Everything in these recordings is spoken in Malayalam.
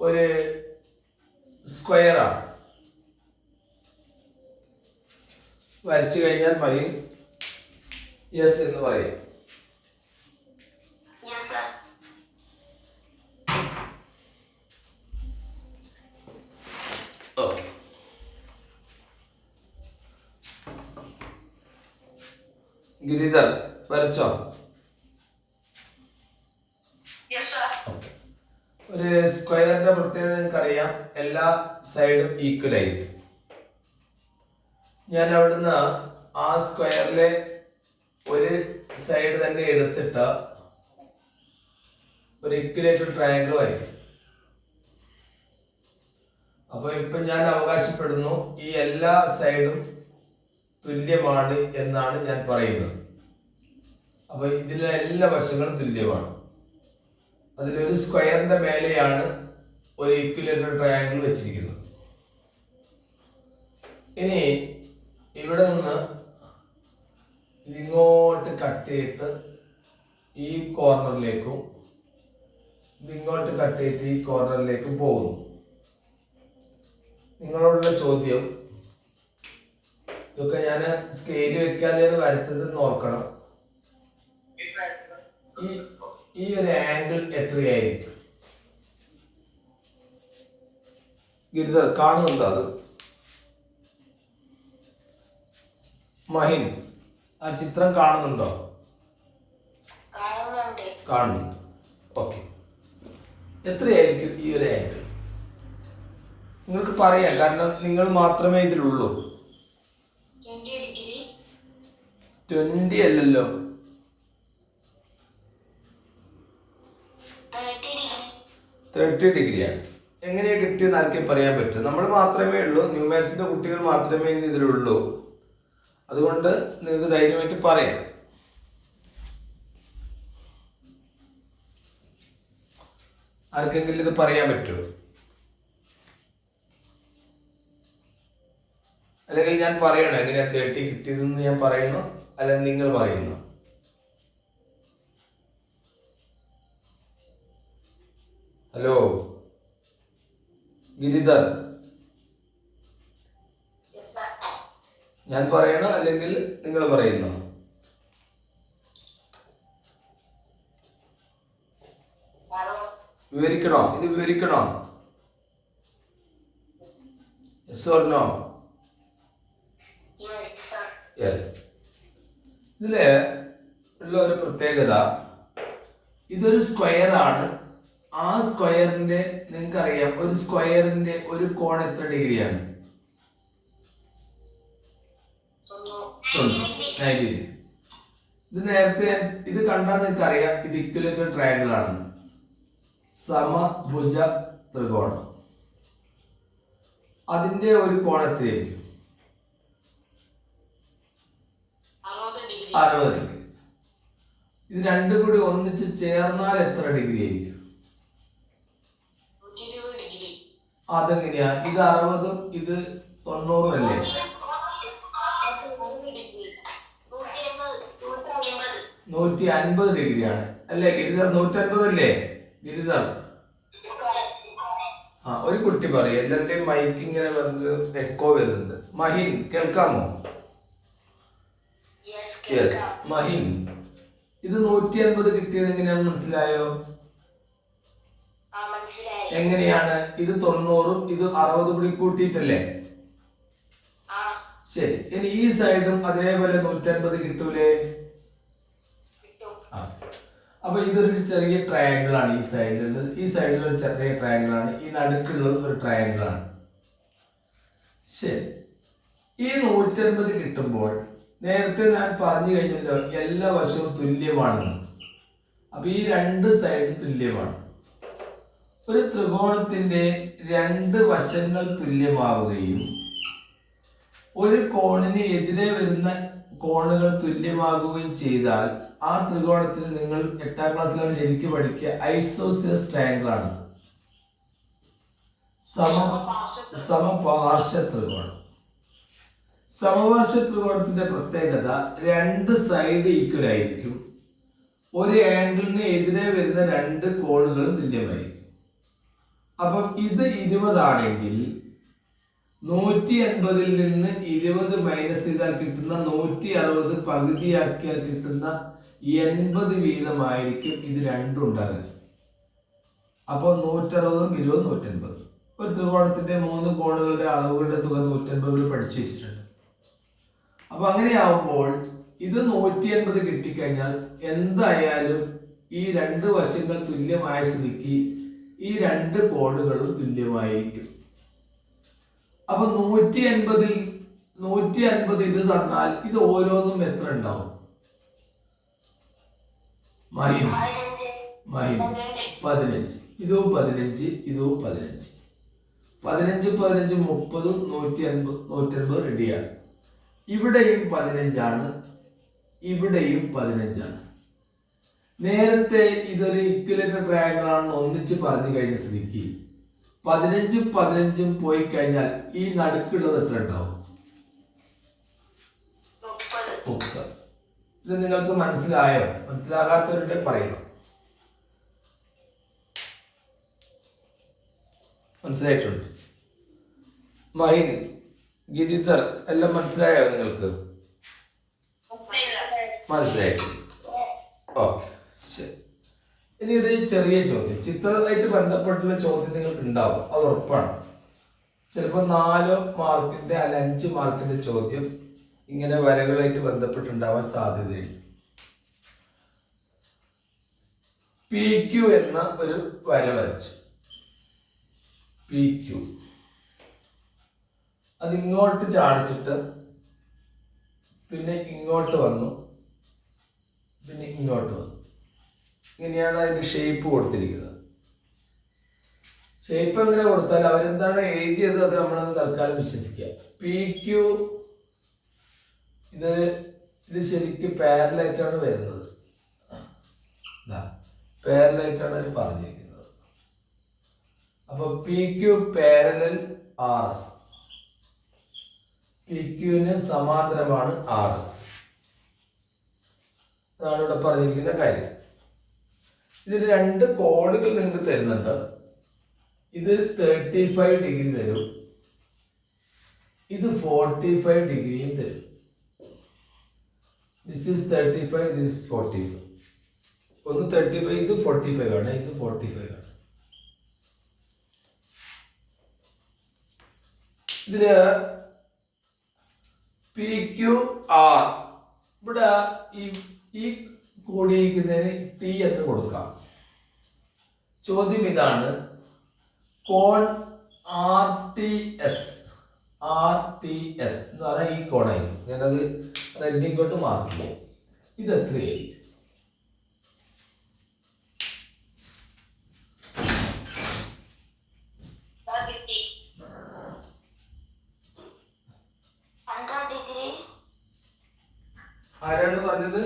ഒരു സ്ക്വയറാണ്. വരച്ചു കഴിഞ്ഞാൽ മതി യെസ് എന്ന് പറയും. ഓക്കെ, ഗിരിധർ വരച്ചോ? ഒരു സ്ക്വയറിന്റെ പ്രത്യേകത നിങ്ങൾക്കറിയാം, എല്ലാ സൈഡും ഈക്വൽ ആയിരിക്കും. ഞാൻ അവിടുന്ന് ആ സ്ക്വയറിലെ ഒരു സൈഡ് തന്നെ എടുത്തിട്ട് ഒരു ഇക്വലേറ്റഡ് ട്രയാങ്കിൾ വരയ്ക്കും. അപ്പൊ ഇപ്പൊ ഞാൻ അവകാശപ്പെടുന്നു ഈ എല്ലാ സൈഡും തുല്യമാണ് എന്നാണ് ഞാൻ പറയുന്നത്. അപ്പൊ ഇതിലെ എല്ലാ വശങ്ങളും തുല്യമാണ്. അതിലൊരു സ്ക്വയറിന്റെ മേലെയാണ് ഒരു ഇക്വലേറ്റഡ് ട്രയാങ്കിൾ വെച്ചിരിക്കുന്നത്. ഇനി ഇവിടെ നിന്ന് ഇതിങ്ങോട്ട് കട്ട് ചെയ്തിട്ട് ഈ കോർണറിലേക്കും ഇതിങ്ങോട്ട് കട്ട് ചെയ്തിട്ട് ഈ കോർണറിലേക്കും പോകുന്നു. നിങ്ങളോടുള്ള ചോദ്യം, ഇതൊക്കെ ഞാൻ സ്കെയിൽ വെക്കാതെയാണ് വരച്ചത് നോക്കണം. ഈ ഒരു ആംഗിൾ എത്രയായിരിക്കും? ഗിരിധർ കാണുന്നുണ്ടോ? അത് മഹിൻ ആ ചിത്രം കാണുന്നുണ്ടോ? കാണുന്നുണ്ട്. ഓക്കെ, എത്രയായിരിക്കും ഈ ഒരു ആംഗിൾ? നിങ്ങൾക്ക് പറയാം, കാരണം നിങ്ങൾ മാത്രമേ ഇതിലുള്ളൂ. 20 അല്ലല്ലോ, 30 ഡിഗ്രിയാണ്. എങ്ങനെയാ കിട്ടിയെന്ന് ആർക്കും പറയാൻ പറ്റും. നമ്മൾ മാത്രമേ ഉള്ളൂ, ന്യൂമാത്സിന്റെ കുട്ടികൾ മാത്രമേ ഇന്ന് ഇതിലുള്ളൂ. അതുകൊണ്ട് നിങ്ങൾക്ക് ധൈര്യമായിട്ട് പറയാം. ആർക്കെങ്കിലും ഇത് പറയാൻ പറ്റുമോ? അല്ലെങ്കിൽ ഞാൻ പറയണോ എങ്ങനെയാ 30 കിട്ടിയതെന്ന്? ഞാൻ പറയണോ അല്ലെങ്കിൽ നിങ്ങൾ പറയുന്നു? ഹലോ ഗിരിധർ, ഞാൻ പറയണോ അല്ലെങ്കിൽ നിങ്ങൾ പറയുന്നു? വിവരിക്കണോ? ഇത് വിവരിക്കണോ? Yes or no? യെസ്. ഇതില് ഉള്ള ഒരു പ്രത്യേകത, ഇതൊരു സ്ക്വയർ ആണ്. ആ സ്ക്വയറിന്റെ നിങ്ങൾക്കറിയാം, ഒരു സ്ക്വയറിന്റെ ഒരു കോൺ എത്ര ഡിഗ്രിയാണ്? 90. ഇത് നേരത്തെ ഇത് കണ്ടാൽ നിങ്ങൾക്ക് അറിയാം, ഇത് ഇക്വലേറ്റഡ് ട്രയാങ്കിൾ ആണ്, സമഭുജ ത്രികോണം. അതിന്റെ ഒരു കോൺ എത്രയായിരിക്കും? 60 ഡിഗ്രി. ഇത് രണ്ടും കൂടി ഒന്നിച്ച് ചേർന്നാൽ എത്ര ഡിഗ്രി ആയിരിക്കും? അതെങ്ങനെയാ? ഇത് 60ഉം ഇത് 90ഉം അല്ലേ? 150 ഡിഗ്രിയാണ് അല്ലേ ഗിരിധർ? 150 അല്ലേ ഗിരിധർ? ആ, ഒരു കുട്ടി പറയും, എല്ലാവരുടെയും മൈക്ക് ഇങ്ങനെ വന്ന് എക്കോ വരുന്നുണ്ട്. മഹിൻ കേൾക്കാമോ? യെസ്. മഹിൻ, ഇത് 150 കിട്ടിയത് എങ്ങനെയാണെന്ന് മനസ്സിലായോ? എങ്ങനെയാണ്? ഇത് 90ഉം ഇത് 60 കൂടി കൂട്ടിയിട്ടല്ലേ? ശരി. ഇനി ഈ സൈഡും അതേപോലെ 150 കിട്ടൂലേ? അപ്പൊ ഇതൊരു ചെറിയ ട്രയാങ്കിൾ ആണ്. ഈ സൈഡിലുള്ളത്, ഈ സൈഡിൽ ഒരു ചെറിയ ട്രയാങ്കിൾ ആണ്, ഈ നടുക്കുള്ളത് ഒരു ട്രയാങ്കിൾ ആണ്. ശരി. ഈ 150 കിട്ടുമ്പോൾ നേരത്തെ ഞാൻ പറഞ്ഞു കഴിഞ്ഞല്ലോ, എല്ലാ വശവും തുല്യമാണെന്ന്. അപ്പൊ ഈ രണ്ട് സൈഡും തുല്യമാണ്. ഒരു ത്രികോണത്തിന്റെ രണ്ട് വശങ്ങൾ തുല്യമാവുകയും ഒരു കോണിന് എതിരെ വരുന്ന കോണുകൾ തുല്യമാകുകയും ചെയ്താൽ ആ ത്രികോണത്തിന് നിങ്ങൾ 8ാം ക്ലാസ്സിലാണ് ശരിക്കും പഠിക്കുക, ഐസോസിയസ് ട്രയാങ്കിൾ ആണ്. സമപാർശ്വ ത്രികോണം. സമപാർശ്വ ത്രികോണത്തിന്റെ പ്രത്യേകത, രണ്ട് സൈഡ് ഈക്വൽ ആയിരിക്കും, ഒരു ആംഗിളിന് എതിരെ വരുന്ന രണ്ട് കോണുകളും തുല്യമായിരിക്കും. അപ്പം ഇത് 20 ആണെങ്കിൽ 180 നിന്ന് 20 മൈനസ് ചെയ്താൽ കിട്ടുന്ന 160 പകുതിയാക്കിയാൽ കിട്ടുന്ന 80 വീതമായിരിക്കും ഇത് രണ്ടും ഉണ്ടാകുക. അപ്പോൾ 160, 20, 180. ഒരു ത്രികോണത്തിന്റെ 3 കോണുകളുടെ അളവുകളുടെ തുക 180 പഠിച്ചു വെച്ചിട്ടുണ്ട്. അപ്പൊ അങ്ങനെയാവുമ്പോൾ ഇത് 180 കിട്ടിക്കഴിഞ്ഞാൽ എന്തായാലും ഈ രണ്ട് വശങ്ങൾ തുല്യമായ സ്ഥിതിക്ക് ഈ രണ്ട് കോണുകളും തുല്യമായിരിക്കും. അപ്പൊ 150 ഇത് തന്നാൽ ഇത് ഓരോന്നും എത്ര ഉണ്ടാവും? മഹിൻ 15, ഇതും 15, ഇതും 15. 15, 15, 30, 180 റെഡിയാണ്. ഇവിടെയും 15ആണ്, ഇവിടെയും 15ആണ്. നേരത്തെ ഇതൊരു ഇക്വലേറ്റർ ട്രയാങ്കിൾ ആണെന്ന് ഒന്നിച്ച് പറഞ്ഞു കഴിഞ്ഞ സ്ഥിതിക്ക് 15, 15 പോയി കഴിഞ്ഞാൽ ഈ നടുക്കുള്ളത് എത്ര ഉണ്ടാവും? 30. ഇത് നിങ്ങൾക്ക് മനസ്സിലായോ? മനസ്സിലാകാത്തവരുടെ പറയണം. മനസ്സിലായിട്ടുണ്ട്? മഹിൻ, ഗിരിധർ എല്ലാം മനസ്സിലായോ നിങ്ങൾക്ക്? മനസ്സിലായിട്ടുണ്ട്. ഓക്കെ, ശരി. ഇനി ഒരു ചെറിയ ചോദ്യം, ചിത്രമായിട്ട് ബന്ധപ്പെട്ടുള്ള ചോദ്യം നിങ്ങൾക്ക് ഉണ്ടാവും, അത് ഉറപ്പാണ്. ചിലപ്പോൾ 4 മാർക്കിന്റെ അല്ല 5 മാർക്കിന്റെ ചോദ്യം ഇങ്ങനെ വരകളായിട്ട് ബന്ധപ്പെട്ടുണ്ടാവാൻ സാധ്യതയുണ്ട്. PQ എന്ന ഒരു വര വരച്ചു. PQ അതിങ്ങോട്ട് ചാടിച്ചിട്ട് പിന്നെ ഇങ്ങോട്ട് വന്നു, പിന്നെ ഇങ്ങോട്ട് വന്നു. ഇങ്ങനെയാണ് അതിന്റെ ഷേപ്പ് കൊടുത്തിരിക്കുന്നത്. ഷേപ്പ് എങ്ങനെ കൊടുത്താൽ അവരെന്താണ് എഴുതിയത് അത് നമ്മളൊന്ന് തൽക്കാലം വിശ്വസിക്കാം. PQ ഇത് ശരിക്കും പാരലായിട്ടാണ് വരുന്നത്. പാരലായിട്ടാണ് അവർ പറഞ്ഞിരിക്കുന്നത്. അപ്പൊ PQ പാരലൽ RS, PQന് സമാന്തരമാണ് RS. അതാണ് ഇവിടെ പറഞ്ഞിരിക്കുന്ന കാര്യം. ഇതിൽ 2 കോണുകൾ നിങ്ങൾക്ക് തരുന്നുണ്ട്. ഇത് 35 ഡിഗ്രി തരും, ഇത് 45 ഡിഗ്രിയും തരും. This is 35, this is 45. ഒന്ന് 35, ഇത് 45 ആണ്, ഇത് 45 ആണ്. ഇതില് PQR ഇവിടെ ഈ കൂടിയിരിക്കുന്നതിന് T എന്ന് കൊടുക്കാം. ചോദ്യം ഇതാണ്, കോൺ RTS എന്ന് പറഞ്ഞാൽ ഈ കോണായിരിക്കും. ഞാനത് റെഡിങ്ങോട്ട് മാർക്ക് ചെയ്യാം. ഇത് എത്രയായി? ആരാണ് പറഞ്ഞത്?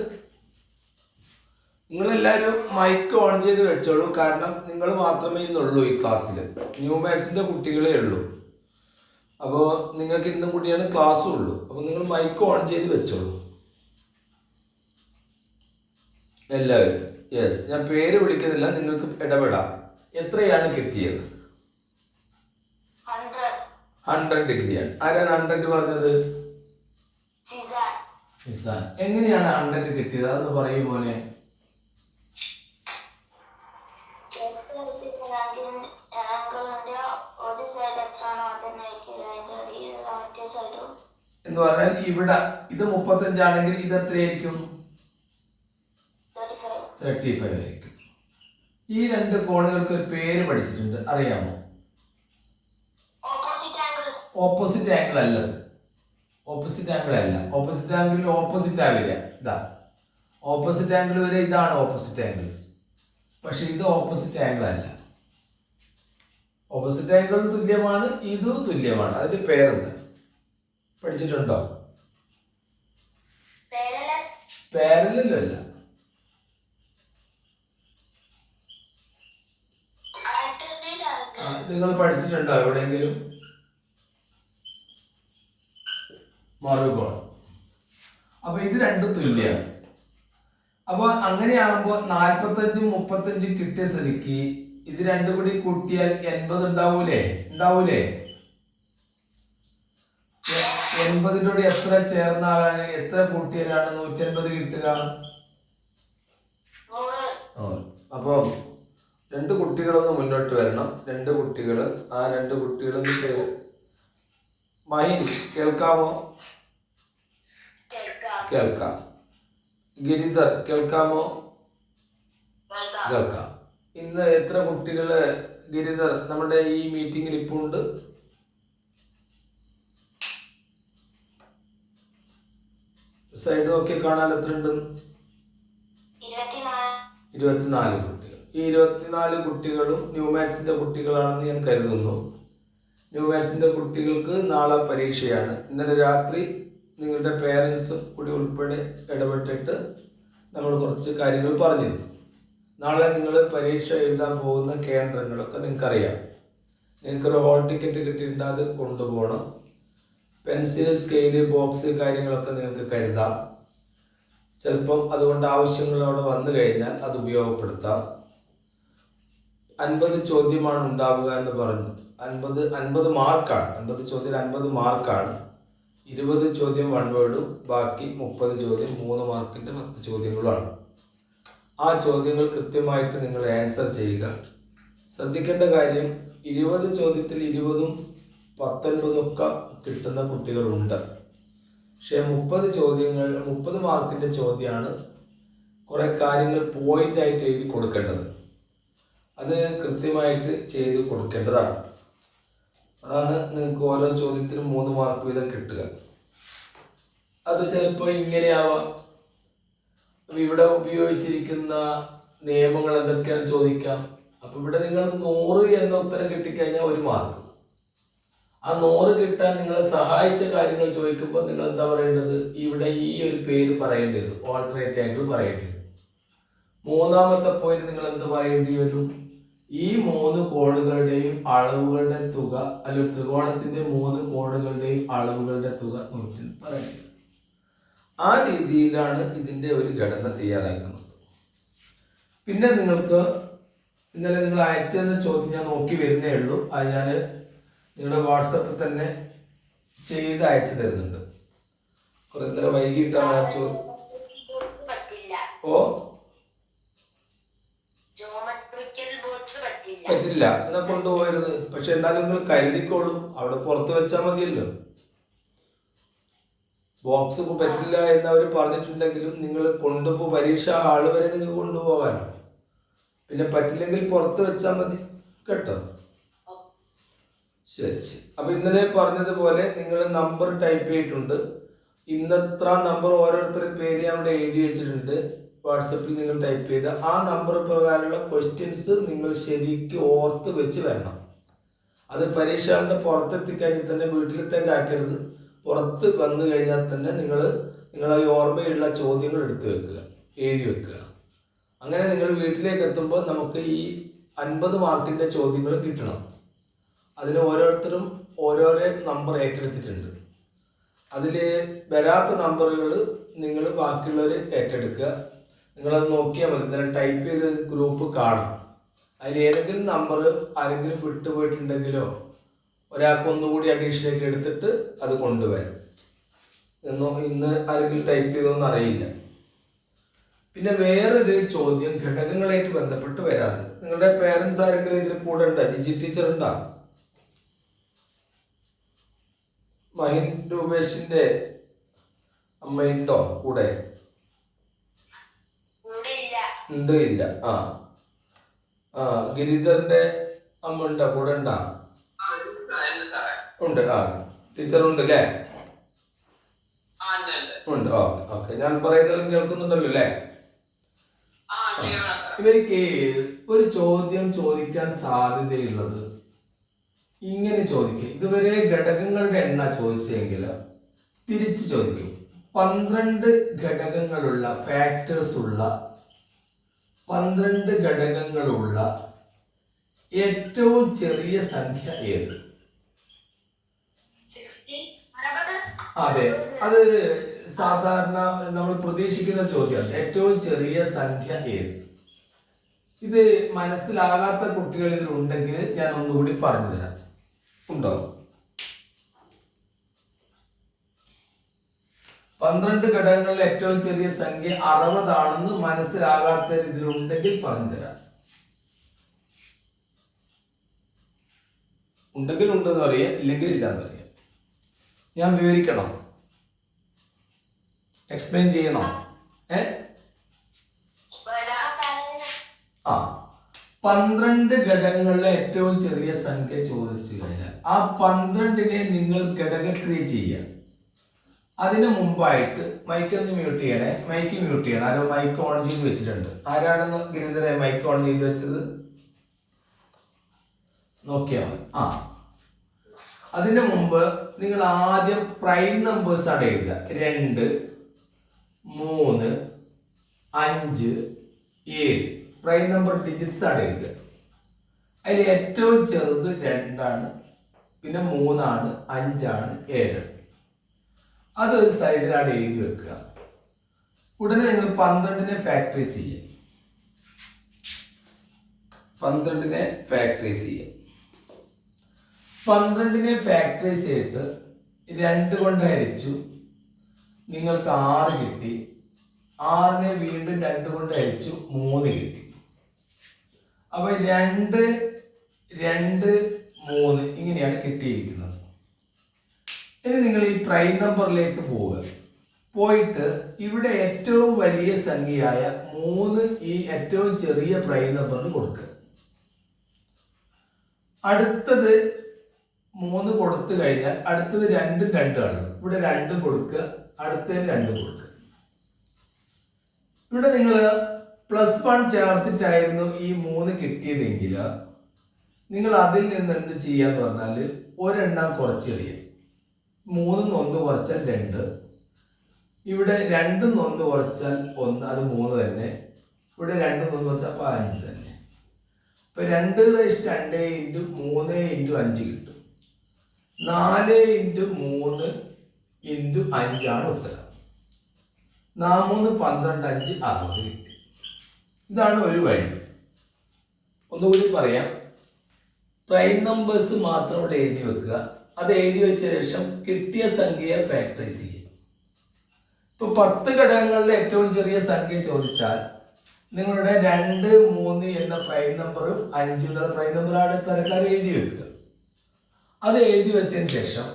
നിങ്ങളെല്ലാവരും മൈക്ക് ഓൺ ചെയ്ത് വെച്ചോളൂ. കാരണം നിങ്ങൾ മാത്രമേ ഇന്നുള്ളൂ ഈ ക്ലാസ്സിൽ. ന്യൂമാത്സിന്റെ കുട്ടികളേ ഉള്ളൂ. അപ്പോൾ നിങ്ങൾക്ക് ഇന്നും കൂടിയാണ് ക്ലാസ്സും ഉള്ളൂ. അപ്പോൾ നിങ്ങൾ മൈക്ക് ഓൺ ചെയ്ത് വെച്ചോളൂ എല്ലാവരും. യെസ്, ഞാൻ പേര് വിളിക്കുന്നില്ല, നിങ്ങൾക്ക് ഇടപെടാം. എത്രയാണ് കിട്ടിയത്? 100 ഡിഗ്രിയാണ്. ആരാണ് 100 പറഞ്ഞത്? നിസാൻ. എങ്ങനെയാണ് 100 കിട്ടിയത്? അതൊന്ന് പറയൂ മോനെ. എന്ന് പറഞ്ഞാൽ ഇവിടെ ഇത് 35 ആണെങ്കിൽ ഇത് എത്രയായിരിക്കും? 35 ആയിരിക്കും. ഈ 2 കോണുകൾക്ക് ഒരു പേര് പഠിച്ചിട്ടുണ്ട്, അറിയാമോ? ഓപ്പോസിറ്റ് ആംഗിൾ അല്ലത്. ഓപ്പോസിറ്റ് ആംഗിൾ അല്ല. ഓപ്പോസിറ്റ് ആംഗിളിൽ ഓപ്പോസിറ്റ് ആവില്ല. ഇതാ ഓപ്പോസിറ്റ് ആംഗിൾ വരെ ഇതാണ് ഓപ്പോസിറ്റ് ആംഗിൾസ്. പക്ഷെ ഇത് ഓപ്പോസിറ്റ് ആംഗിൾ അല്ല. ഓപ്പോസിറ്റ് ആംഗിളും തുല്യമാണ്, ഇതും തുല്യമാണ്. അതിന്റെ പേരെന്താ പഠിച്ചിട്ടുണ്ടോ? പാരലൽ അല്ല. നിങ്ങൾ പഠിച്ചിട്ടുണ്ടോ എവിടെയെങ്കിലും? മറുകോണം. അപ്പൊ ഇത് രണ്ടും തുല്യമാണ്. അപ്പൊ അങ്ങനെയാകുമ്പോ 45, 35 കിട്ടിയ സ്ഥിതിക്ക് ഇത് രണ്ടും കൂടി കൂട്ടിയാൽ 80 ഉണ്ടാവൂലേ? 80 എത്ര ചേർന്നാലാണ്, എത്ര കൂട്ടിയാലാണ് 180 കിട്ടുക? അപ്പം 2 കുട്ടികളൊന്ന് മുന്നോട്ട് വരണം. 2 കുട്ടികൾ, ആ 2 കുട്ടികളൊന്ന് പേര്. മഹിൻ കേൾക്കാമോ? കേൾക്കാം. ഗിരിധർ കേൾക്കാമോ? കേൾക്കാം. ഇന്ന് എത്ര കുട്ടികള് ഗിരിധർ നമ്മുടെ ഈ മീറ്റിംഗിൽ ഇപ്പോൾ ഉണ്ട്? സൈഡ് നോക്കി കാണാൻ എത്ര ഉണ്ട്? 24 കുട്ടികൾ. ഈ 24 കുട്ടികളും ന്യൂമാത്സിന്റെ കുട്ടികളാണെന്ന് ഞാൻ കരുതുന്നു. ന്യൂമാത്സിന്റെ കുട്ടികൾക്ക് നാളെ പരീക്ഷയാണ്. ഇന്നലെ രാത്രി നിങ്ങളുടെ പേരൻസും കൂടി ഉൾപ്പെടെ ഇടപെട്ടിട്ട് നമ്മൾ കുറച്ച് കാര്യങ്ങൾ പറഞ്ഞിരുന്നു. നാളെ നിങ്ങൾ പരീക്ഷ എഴുതാൻ പോകുന്ന കേന്ദ്രങ്ങളൊക്കെ നിങ്ങൾക്കറിയാം. നിങ്ങൾക്കൊരു ഹോൾ ടിക്കറ്റ് കിട്ടിയിട്ടുണ്ട്, അത് കൊണ്ടുപോകണം. പെൻസിൽ, സ്കെയില്, ബോക്സ് കാര്യങ്ങളൊക്കെ നിങ്ങൾക്ക് കരുതാം. ചിലപ്പം അതുകൊണ്ട് ആവശ്യങ്ങൾ അവിടെ വന്നു കഴിഞ്ഞാൽ അത് ഉപയോഗപ്പെടുത്താം. 50 ചോദ്യമാണ് ഉണ്ടാവുക എന്ന് പറഞ്ഞു. 50 മാർക്കാണ്. 50 ചോദ്യം 50 മാർക്കാണ്. 20 ചോദ്യം വൺ വേർഡും ബാക്കി 30 ചോദ്യം 3 മാർക്കിൻ്റെ 10 ചോദ്യങ്ങളുമാണ്. ആ ചോദ്യങ്ങൾ കൃത്യമായിട്ട് നിങ്ങൾ ആൻസർ ചെയ്യുക. ശ്രദ്ധിക്കേണ്ട കാര്യം, 20 ചോദ്യത്തിൽ 20ഉം 19 ഒക്കെ കിട്ടുന്ന കുട്ടികളുണ്ട്. പക്ഷേ 30 മാർക്കിൻ്റെ ചോദ്യമാണ്. കുറേ കാര്യങ്ങൾ പോയിൻ്റായിട്ട് എഴുതി കൊടുക്കേണ്ടത്. അത് കൃത്യമായിട്ട് ചെയ്ത് കൊടുക്കേണ്ടതാണ്. അതാണ് നിങ്ങൾക്ക് ഓരോ ചോദ്യത്തിനും 3 മാർക്ക് വീതം കിട്ടുക. അത് ചിലപ്പോൾ ഇങ്ങനെയാവാം. ഇവിടെ ഉപയോഗിച്ചിരിക്കുന്ന നിയമങ്ങൾ എന്തൊക്കെയാണെന്ന് ചോദിക്കാം. അപ്പോൾ ഇവിടെ നിങ്ങൾ 100 എന്ന ഉത്തരം കിട്ടിക്കഴിഞ്ഞാൽ 1 മാർക്ക്. ആ 100 കിട്ടാൻ നിങ്ങളെ സഹായിച്ച കാര്യങ്ങൾ ചോദിക്കുമ്പോൾ നിങ്ങൾ എന്താ പറയേണ്ടത്? ഇവിടെ ഈ ഒരു പേര് പറയേണ്ടി വരും, ഓൾട്ടർനേറ്റ് ആംഗിൾ പറയേണ്ടി വരും. 3ാമത്തെ പോയിന്റ് നിങ്ങൾ എന്ത് പറയേണ്ടി വരും? ഈ 3 കോണുകളുടെയും അളവുകളുടെ തുക, അല്ലെങ്കിൽ ത്രികോണത്തിന്റെ 3 കോണുകളുടെയും അളവുകളുടെ തുക നോക്കി പറയേണ്ടി വരും. ആ രീതിയിലാണ് ഇതിൻ്റെ ഒരു ഘടന തയ്യാറാക്കുന്നത്. പിന്നെ നിങ്ങൾക്ക് ഇന്നലെ നിങ്ങൾ അയച്ചെന്ന ചോദ്യം ഞാൻ നോക്കി വരുന്നേ ഉള്ളൂ. അത് ഞാൻ നിങ്ങളുടെ വാട്സപ്പിൽ തന്നെ ചെയ്ത് അയച്ചു തരുന്നുണ്ട്. കുറെ നേരം വൈകിട്ടാണ് അയച്ചു. പറ്റില്ല എന്നാ കൊണ്ടുപോകരുത്. പക്ഷെ എന്നാലും നിങ്ങൾ കരുതിക്കോളൂ, അവിടെ പുറത്ത് വെച്ചാൽ മതിയല്ലോ. ബോക്സ് പറ്റില്ല എന്ന് അവർ പറഞ്ഞിട്ടുണ്ടെങ്കിലും നിങ്ങൾ കൊണ്ടുപോ, പരീക്ഷ ഹാള് വരെ നിങ്ങൾക്ക് കൊണ്ടുപോകാനോ. പിന്നെ പറ്റില്ലെങ്കിൽ പുറത്ത് വെച്ചാൽ മതി കേട്ടോ. ശരി ശരി. അപ്പൊ ഇന്നലെ പറഞ്ഞതുപോലെ നിങ്ങൾ നമ്പർ ടൈപ്പ് ചെയ്തിട്ടുണ്ട്. ഇന്നത്ര നമ്പർ ഓരോരുത്തരുടെ പേര് ഞാൻ അവിടെ എഴുതി വെച്ചിട്ടുണ്ട്. വാട്സപ്പിൽ നിങ്ങൾ ടൈപ്പ് ചെയ്ത ആ നമ്പർ പ്രകാരമുള്ള ക്വസ്റ്റ്യൻസ് നിങ്ങൾ ശരിക്കും ഓർത്ത് വെച്ച് വരണം. അത് പരീക്ഷകളുടെ പുറത്തെത്തിക്കഴിഞ്ഞാൽ തന്നെ വീട്ടിലത്തേക്ക് ആക്കരുത്. പുറത്ത് വന്നു കഴിഞ്ഞാൽ തന്നെ നിങ്ങളെ ഓർമ്മയുള്ള ചോദ്യങ്ങൾ എടുത്തു വെക്കുക, എഴുതി വെക്കുക. അങ്ങനെ നിങ്ങൾ വീട്ടിലേക്ക് എത്തുമ്പോൾ നമുക്ക് ഈ 50 മാർക്കിൻ്റെ ചോദ്യങ്ങൾ കിട്ടണം. അതിന് ഓരോരുത്തരും ഓരോരോ നമ്പർ ഏറ്റെടുത്തിട്ടുണ്ട്. അതിൽ വരാത്ത നമ്പറുകൾ നിങ്ങൾ ബാക്കിയുള്ളവർ ഏറ്റെടുക്കുക. നിങ്ങളത് നോക്കിയാൽ മതി. ഇന്നലെ ടൈപ്പ് ചെയ്ത് ഗ്രൂപ്പ് കാണാം. അതിൽ ഏതെങ്കിലും നമ്പർ ആരെങ്കിലും വിട്ടുപോയിട്ടുണ്ടെങ്കിലോ ഒരാൾക്ക് ഒന്നുകൂടി അഡീഷണലായിട്ട് എടുത്തിട്ട് അത് കൊണ്ടുവരും. ഇന്ന് ആരെങ്കിലും ടൈപ്പ് ചെയ്തോന്ന് അറിയില്ല. പിന്നെ വേറൊരു ചോദ്യം ഘടകങ്ങളായിട്ട് ബന്ധപ്പെട്ട് വരാറുണ്ട്. നിങ്ങളുടെ പേരൻസ് ആരെങ്കിലും ഇതിൽ കൂടെ ഉണ്ടോ? ജിജി ടീച്ചർ ഉണ്ടോ? മഹിൻ രൂപേഷിന്റെ അമ്മയുണ്ടോ കൂടെ? ഉണ്ട്, ഇല്ല. ഗിരിധറിന്റെ അമ്മ ഉണ്ടോ കൂടെ? ഉണ്ടാ? ഉണ്ട്. ടീച്ചർ ഉണ്ട് അല്ലേ? ഉണ്ട്. ഓക്കെ. ഞാൻ പറയുന്നതും കേൾക്കുന്നുണ്ടല്ലോ അല്ലേ? ഇവർക്ക് ഒരു ചോദ്യം ചോദിക്കാൻ സാധ്യതയുള്ളത് ഇങ്ങനെ ചോദിക്കും. ഇതുവരെ ഘടകങ്ങളുടെ എണ്ണ ചോദിച്ചെങ്കിൽ തിരിച്ച് ചോദിക്കും. 12 ഘടകങ്ങളുള്ള, ഫാക്ടേഴ്സ് ഉള്ള 12 ഘടകങ്ങളുള്ള ഏറ്റവും ചെറിയ സംഖ്യ ഏത്? അതെ, അത് സാധാരണ നമ്മൾ പ്രതീക്ഷിക്കുന്ന ചോദ്യമാണ്. ഏറ്റവും ചെറിയ സംഖ്യ ഏത്? ഇത് മനസ്സിലാകാത്ത കുട്ടികൾ ഇതിലുണ്ടെങ്കിൽ ഞാൻ ഒന്നുകൂടി പറഞ്ഞു തരാം. ഉണ്ടോ? 12 ഘടകങ്ങളിൽ ഏറ്റവും ചെറിയ സംഖ്യ 60 ആണെന്ന് മനസ്സിലാകാത്ത ഇതിലുണ്ടെങ്കിൽ പറഞ്ഞു തരാം. ഉണ്ടെങ്കിൽ ഉണ്ടെന്ന് പറയാം, ഇല്ലെങ്കിൽ ഇല്ലാന്ന് പറയാം. ഞാൻ വിവരിക്കണം, എക്സ്പ്ലെയിൻ ചെയ്യണോ? 12 ഘടകങ്ങളിലെ ഏറ്റവും ചെറിയ സംഖ്യ ചോദിച്ചു കഴിഞ്ഞാൽ ആ 12നെ നിങ്ങൾ ഘടകക്രിയ ചെയ്യുക. അതിന് മുമ്പായിട്ട് മൈക്കൊന്ന് മ്യൂട്ട് ചെയ്യണേ. മൈക്ക് മ്യൂട്ട് ചെയ്യണം. ആരോ മൈക്ക് ഓൺ ചെയ്ത് വെച്ചിട്ടുണ്ട്. ആരാണെന്ന് ഗിരിധരെ മൈക്ക് ഓൺ ചെയ്ത് വെച്ചത് നോക്കിയാൽ മതി. അതിന് മുമ്പ് നിങ്ങൾ ആദ്യം പ്രൈം നമ്പേഴ്സ് ആണ് എഴുതുക. 2, 3, 5, 7 പ്രൈം നമ്പർ ഡിജിറ്റ്സ് ആണ് എഴുതുക. അതിൽ ഏറ്റവും ചെറുത് 2 ആണ്, പിന്നെ 3 ആണ്, 5 ആണ്, 7. അതൊരു സൈഡിലാണ് എഴുതി വെക്കുക. ഉടനെ നിങ്ങൾ 12നെ ഫാക്ടറൈസ് ചെയ്യുക. 12നെ ഫാക്ടറൈസ് ചെയ്യുക. 12നെ ഫാക്ടറൈസ് ചെയ്തിട്ട് 2 കൊണ്ട് ഹരിച്ചു, നിങ്ങൾക്ക് 6 കിട്ടി. 6നെ വീണ്ടും 2 കൊണ്ട് ഹരിച്ചു, 3 കിട്ടി. അപ്പൊ 2, 2, 3 ഇങ്ങനെയാണ് കിട്ടിയിരിക്കുന്നത്. ഇനി നിങ്ങൾ ഈ പ്രൈം നമ്പറിലേക്ക് പോവുക. പോയിട്ട് ഇവിടെ ഏറ്റവും വലിയ സംഖ്യയായ 3 ഈ ഏറ്റവും ചെറിയ പ്രൈം നമ്പറിന് കൊടുക്കുക. അടുത്തത് 3 കൊടുത്തു കഴിഞ്ഞാൽ അടുത്തത് 2 2 ആണ്. ഇവിടെ 2 കൊടുക്കുക, അടുത്തതിന് 2 കൊടുക്കുക. ഇവിടെ നിങ്ങൾ +1 ചേർത്തിട്ടായിരുന്നു ഈ 3 കിട്ടിയതെങ്കിൽ നിങ്ങൾ അതിൽ നിന്ന് എന്ത് ചെയ്യാന്ന് പറഞ്ഞാൽ ഒരെണ്ണം കുറച്ച് കളയുക. 3 1 കുറച്ചാൽ 2, ഇവിടെ 2 1 കുറച്ചാൽ 1, അത് 3 തന്നെ. ഇവിടെ 2 1 കുറച്ചാൽ 5 തന്നെ. ഇപ്പൊ 2 × 2 × 3 × 5 കിട്ടും. 4 × 3 × 5 ആണ് ഉത്തരം. 4 3 12 5 60 കിട്ടി. ഇതാണ് ഒരു വഴി. ഒന്നുകൂടി പറയാം. പ്രൈം നമ്പേഴ്സ് മാത്രം ഇവിടെ എഴുതി വെക്കുക. അത് എഴുതി വെച്ച ശേഷം കിട്ടിയ സംഖ്യയെ ഫാക്ടറൈസ് ചെയ്യുക. ഇപ്പൊ 10 ഘടകങ്ങളുടെ ഏറ്റവും ചെറിയ സംഖ്യ ചോദിച്ചാൽ നിങ്ങളുടെ 2 3 എന്ന പ്രൈം നമ്പറും 5 എന്ന പ്രൈം നമ്പറാണ് തരക്കാർ എഴുതി വെക്കുക. അത് എഴുതി വെച്ചതിന് ശേഷം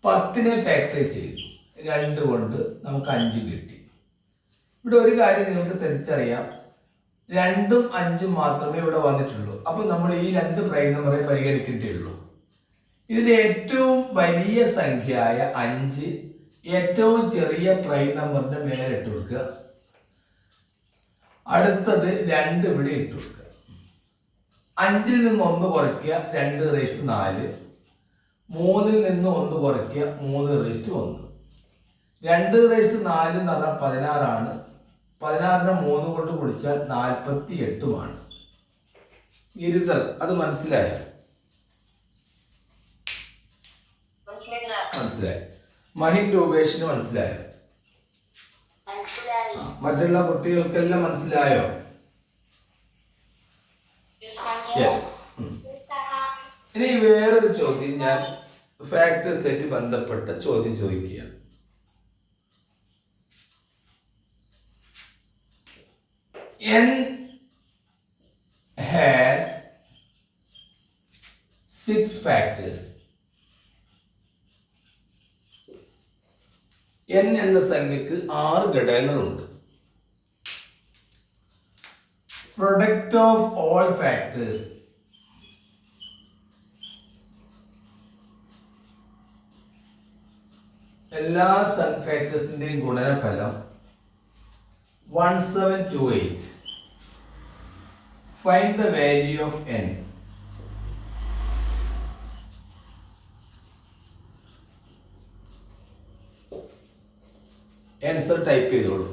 10നെ ഫാക്ടറൈസ് ചെയ്തു. 2 കൊണ്ട് നമുക്ക് 5 കിട്ടി. ഇവിടെ ഒരു കാര്യം നിങ്ങൾക്ക് തിരിച്ചറിയാം, 2ഉം 5ഉം മാത്രമേ ഇവിടെ വന്നിട്ടുള്ളൂ. അപ്പൊ നമ്മൾ ഈ 2 പ്രൈം നമ്പറെ പരിഗണിക്കേണ്ടേ ഉള്ളൂ. ഇതിന്റെ ഏറ്റവും വലിയ സംഖ്യയായ 5 ഏറ്റവും ചെറിയ പ്രൈം നമ്പറിന്റെ മേലെ ഇട്ട് കൊടുക്കുക. അടുത്തത് 2 ഇവിടെ ഇട്ട് കൊടുക്കുക. 5ൽ നിന്ന് 1 കുറയ്ക്കുക, 2 × 4. 3ൽ നിന്ന് 1 കുറയ്ക്കുക, 3 × 1. 2 × 4 എന്ന് പറഞ്ഞാൽ 16 ആണ്. 16നെ 3 കൊണ്ട് കുടിച്ചാൽ 48 ഗിരിധർ അത് മനസ്സിലായോ? മനസ്സിലായി. മഹിൻ രൂപേഷിന് മനസ്സിലായോ? മറ്റുള്ള കുട്ടികൾക്കെല്ലാം മനസ്സിലായോ? ഇനി വേറൊരു ചോദ്യം ഞാൻ ഫാക്ടേഴ്സായിട്ട് ബന്ധപ്പെട്ട ചോദ്യം ചോദിക്കുകയാണ്. n has 6 factors. n എന്ന സംഖ്യക്ക് 6 ഘടകങ്ങളുണ്ട്. പ്രൊഡക്റ്റ് ഓഫ് ഓൾ ഫാക്ടേഴ്സ് എല്ലാ ഫാക്ടേഴ്സിന്റെയും ഗുണനഫലം 1728. Find the value of n. Answer type ചെയ്തോളൂ.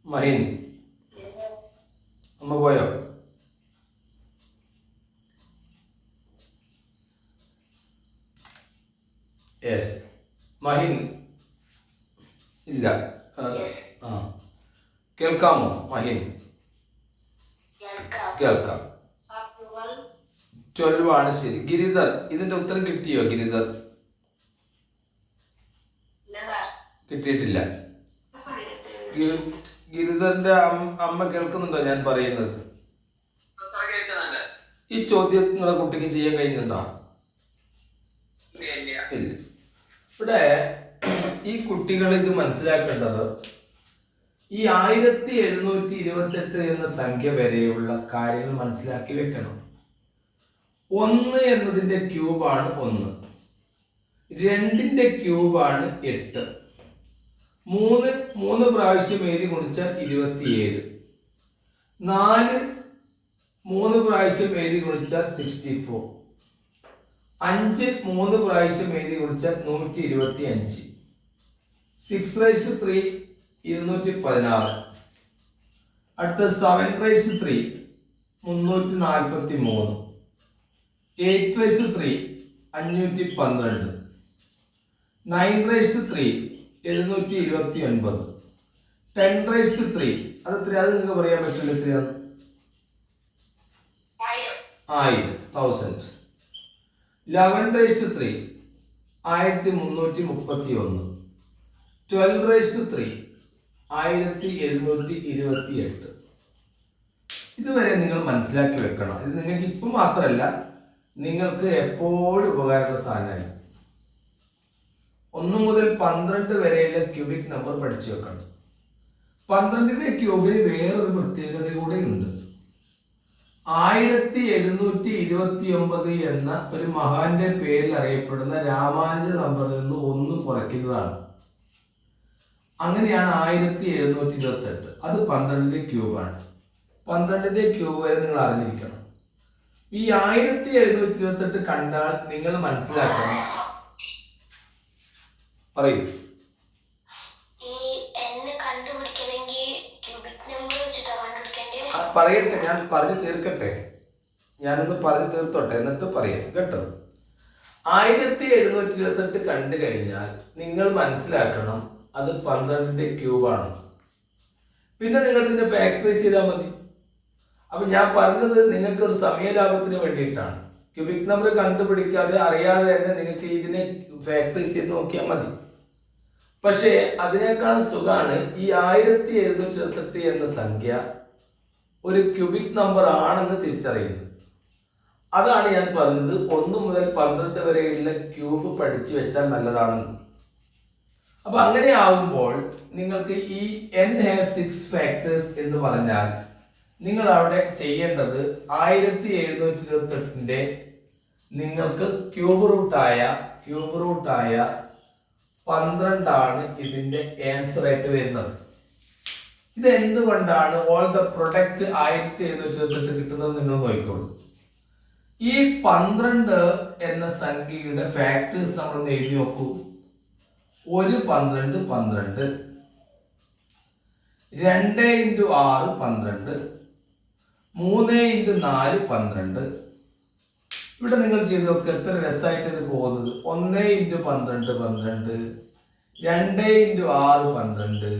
മഹിൻ അമ്മ പോയോ? യെസ്. മഹിൻ ഇല്ല. കേൾക്കാമോ മഹിൻ? കേൾക്കാം. 12 ആണ് ശരി. ഗിരിധർ, ഇതിന്റെ ഉത്തരം കിട്ടിയോ ഗിരിധർ? കിട്ടിയിട്ടില്ല. ഗിരിധറിന്റെ അമ്മ കേൾക്കുന്നുണ്ടോ ഞാൻ പറയുന്നത്? ഈ ചോദ്യം നിങ്ങളെ കുട്ടിക്ക് ചെയ്യാൻ കഴിഞ്ഞിട്ടുണ്ടോ? ഇല്ല. ഇവിടെ ഈ കുട്ടികൾ ഇത് മനസ്സിലാക്കേണ്ടത്, ഈ 1728 എന്ന സംഖ്യ വരെയുള്ള കാര്യങ്ങൾ മനസ്സിലാക്കി വെക്കണം. 1 എന്നതിന്റെ ക്യൂബാണ് 1, 2ന്റെ ക്യൂബാണ് 8, 3 പ്രാവശ്യം എഴുതി ഗുണിച്ചാൽ 27, 4 3 പ്രാവശ്യം എഴുതി ഗുണിച്ചാൽ 64, 5 3 പ്രാവശ്യം എഴുതി ഗുണിച്ചാൽ 125, 6⁻3 216, അടുത്ത 7⁻3 343, 8⁻3 512, 9⁻3 729, 10⁻3 അത് എത്രയാ? അത് നിങ്ങൾക്ക് പറയാൻ പറ്റില്ല. എത്രയാണ്? 1000. 11⁻3 1331, 12⁻3 1728. ഇതുവരെ നിങ്ങൾ മനസ്സിലാക്കി വെക്കണം. ഇത് നിങ്ങൾക്ക് ഇപ്പം മാത്രമല്ല, നിങ്ങൾക്ക് എപ്പോഴും ഉപകാരമുള്ള സാധനമായി. 1 മുതൽ 12 വരെയുള്ള ക്യൂബിക് നമ്പർ പഠിച്ചു വെക്കണം. 12ന്റെ ക്യൂബിന് വേറൊരു പ്രത്യേകത കൂടെ ഉണ്ട്. 1729 എന്ന ഒരു മഹാന്റെ പേരിൽ അറിയപ്പെടുന്ന രാമാനുജ നമ്പറിൽ നിന്ന് 1 കുറയ്ക്കുന്നതാണ്. അങ്ങനെയാണ് 1728. അത് 12ന്റെ ക്യൂബാണ്. 12ന്റെ ക്യൂബ് വരെ നിങ്ങൾ അറിഞ്ഞിരിക്കണം. ഈ 1728 കണ്ടാൽ നിങ്ങൾ മനസ്സിലാക്കണം. പറയൂ. പറയട്ടെ, ഞാൻ പറഞ്ഞു തീർക്കട്ടെ. ഞാനൊന്ന് പറഞ്ഞു തീർത്തോട്ടെ, എന്നിട്ട് പറയാം കേട്ടോ. 1728 കണ്ടു കഴിഞ്ഞാൽ നിങ്ങൾ മനസ്സിലാക്കണം അത് 12ന്റെ ക്യൂബാണ്. പിന്നെ നിങ്ങൾ ഇതിനെ ഫാക്ടറൈസ് ചെയ്താൽ മതി. അപ്പൊ ഞാൻ പറഞ്ഞത് നിങ്ങൾക്ക് ഒരു സമയലാഭത്തിന് വേണ്ടിയിട്ടാണ്. ക്യൂബിക് നമ്പർ കണ്ടുപിടിക്കാതെ അറിയാതെ തന്നെ നിങ്ങൾക്ക് ഇതിനെ ഫാക്ടറൈസ് ചെയ്ത് നോക്കിയാൽ മതി. പക്ഷേ അതിനേക്കാൾ സുഖമാണ് ഈ 1728 എന്ന സംഖ്യ ഒരു ക്യൂബിക് നമ്പർ ആണെന്ന് തിരിച്ചറിയുന്നത്. അതാണ് ഞാൻ പറഞ്ഞത് 1 മുതൽ 12 വരെയുള്ള ക്യൂബ് പഠിച്ചു വെച്ചാൽ നല്ലതാണെന്ന്. അപ്പൊ അങ്ങനെ ആവുമ്പോൾ നിങ്ങൾക്ക് ഈ n has 6 factors എന്ന് പറഞ്ഞാൽ നിങ്ങൾ അവിടെ ചെയ്യേണ്ടത് 1728ന്റെ നിങ്ങൾക്ക് ക്യൂബ് റൂട്ടായ 12 ആണ് ഇതിന്റെ ആൻസർ ആയിട്ട് വരുന്നത്. ഇത് എന്തുകൊണ്ടാണ് ഓൾ ദ പ്രൊഡക്റ്റ് 1728 കിട്ടുന്നത് നിങ്ങൾ നോക്കിക്കോളൂ. ഈ 12 എന്ന സംഖ്യയുടെ ഫാക്ടേഴ്സ് നമ്മളൊന്ന് എഴുതി നോക്കൂ. 1 12 12, 2 × 6 12, 3 × 4 12. ഇവിടെ നിങ്ങൾ ചെയ്ത് നോക്കുക എത്ര രസമായിട്ട് ഇത് പോകുന്നത്. 1 × 12 12, 2 × 6 12,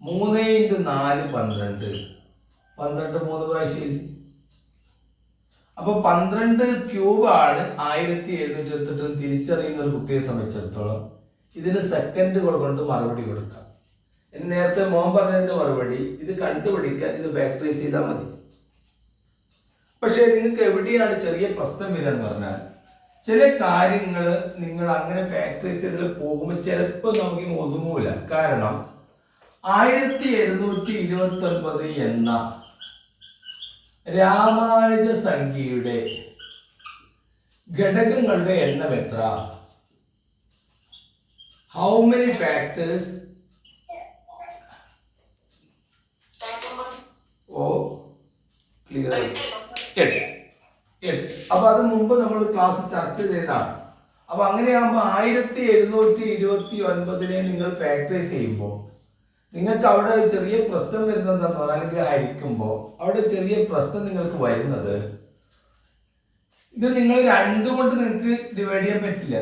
3 × 4 12, 12 3 പ്രാവശ്യം. അപ്പൊ 12 ക്യൂബാണ് 1728 തിരിച്ചറിയുന്ന ഒരു കുട്ടിയെ സംബന്ധിച്ചിടത്തോളം ഇതിന് സെക്കൻഡുകൾ കൊണ്ട് മറുപടി കൊടുക്കാം. നേരത്തെ മോൻ പറഞ്ഞതിന്റെ മറുപടി ഇത് കണ്ടുപിടിക്കാൻ ഇത് ഫാക്ടറൈസ് ചെയ്താൽ മതി. പക്ഷേ നിങ്ങൾക്ക് എവിടെയാണ് ചെറിയ പ്രശ്നം വരാന്ന് പറഞ്ഞാൽ, ചില കാര്യങ്ങൾ നിങ്ങൾ അങ്ങനെ ഫാക്ടറൈസ് ചെയ്ത് പോകുമ്പോൾ ചിലപ്പോൾ നമുക്ക് ഒതുങ്ങൂല. കാരണം 1729 എന്ന രാമാനുജ സംഖ്യയുടെ ഘടകങ്ങളുടെ എണ്ണം എത്ര? How many factors? Oh clear. 8. അപ്പൊ അത് മുമ്പ് നമ്മൾ ക്ലാസ് ചർച്ച ചെയ്തതാണ്. അപ്പൊ അങ്ങനെയാകുമ്പോൾ 1729 നിങ്ങൾ ഫാക്ടറൈസ് ചെയ്യുമ്പോൾ നിങ്ങൾക്ക് അവിടെ ചെറിയ പ്രശ്നം വരുന്നത് എന്താണെന്ന് പറഞ്ഞാൽ, അല്ലെങ്കിൽ ഹരിക്കുമ്പോൾ അവിടെ ചെറിയ പ്രശ്നം നിങ്ങൾക്ക് വരുന്നത്, ഇത് നിങ്ങൾ 2 കൊണ്ട് നിങ്ങൾക്ക് ഡിവൈഡ് ചെയ്യാൻ പറ്റില്ല.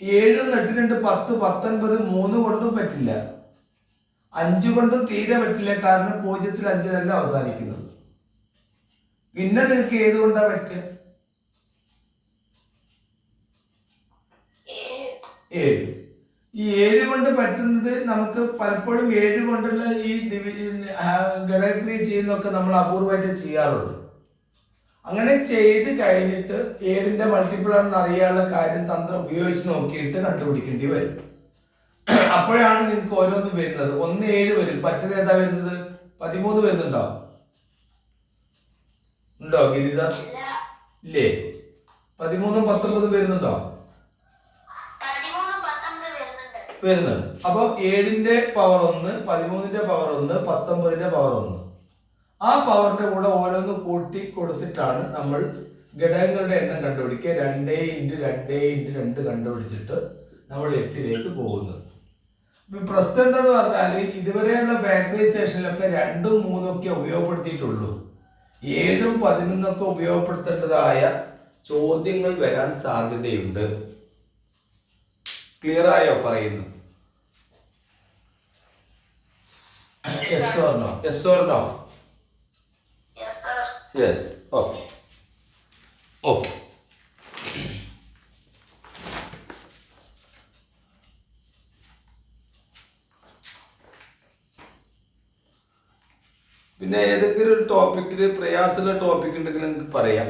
7 8 2 10 19 3 കൊണ്ടും പറ്റില്ല. 5 കൊണ്ടും തീരെ പറ്റില്ല, കാരണം 0-ൽ 5-ലല്ല അവസാനിക്കുന്നത്. പിന്നെ നിങ്ങൾക്ക് ഏത് കൊണ്ടാ പറ്റുക? 7. ഈ 7 കൊണ്ട് പറ്റുന്നത് നമുക്ക് പലപ്പോഴും 7 കൊണ്ടുള്ള ഈ ഡിവിഷൻ ഘടകക്രിയ ചെയ്യുന്നതൊക്കെ നമ്മൾ അപൂർവമായിട്ട് ചെയ്യാറുള്ളൂ. അങ്ങനെ ചെയ്ത് കഴിഞ്ഞിട്ട് 7ന്റെ മൾട്ടിപ്പിൾ ആണെന്ന് അറിയാനുള്ള കാര്യം തന്ത്രം ഉപയോഗിച്ച് നോക്കിയിട്ട് കണ്ടുപിടിക്കേണ്ടി വരും. അപ്പോഴാണ് നിങ്ങൾക്ക് ഓരോന്നും വരുന്നത്. 1 7 വരും. പറ്റത് ഏതാ വരുന്നത്? 13 വരുന്നുണ്ടോ? ഉണ്ടോ ഗിരിത? ഇല്ലേ? 13 19 വരുന്നുണ്ടോ? വരുന്നുണ്ട്. അപ്പൊ 7ന്റെ പവർ 1, 13ന്റെ പവർ 1, 19ന്റെ പവർ 1. ആ പവറിന്റെ കൂടെ ഓരോന്ന് കൂട്ടി കൊടുത്തിട്ടാണ് നമ്മൾ ഘടകങ്ങളുടെ എണ്ണം കണ്ടുപിടിക്കുക. 2 × 2 × 2 കണ്ടുപിടിച്ചിട്ട് നമ്മൾ 8ലേക്ക് പോകുന്നത്. പ്രശ്നം എന്താന്ന് പറഞ്ഞാൽ ഇതുവരെയുള്ള ഫാക്ടറൈസേഷനിലൊക്കെ 2ഉം 3ഉം ഒക്കെ ഉപയോഗപ്പെടുത്തിയിട്ടുള്ളൂ. 7ഉം 11ഒക്കെ ഉപയോഗപ്പെടുത്തേണ്ടതായ ചോദ്യങ്ങൾ വരാൻ സാധ്യതയുണ്ട്. ക്ലിയർ ആയോ പറയുന്നു? Yes or no? Yes or no? Yes. Okay okay. പിന്നെ ഏതെങ്കിലും ഒരു ടോപ്പിക്കിൽ പ്രയാസമുള്ള ടോപ്പിക് ഉണ്ടെങ്കിൽ നിങ്ങൾക്ക് പറയാം.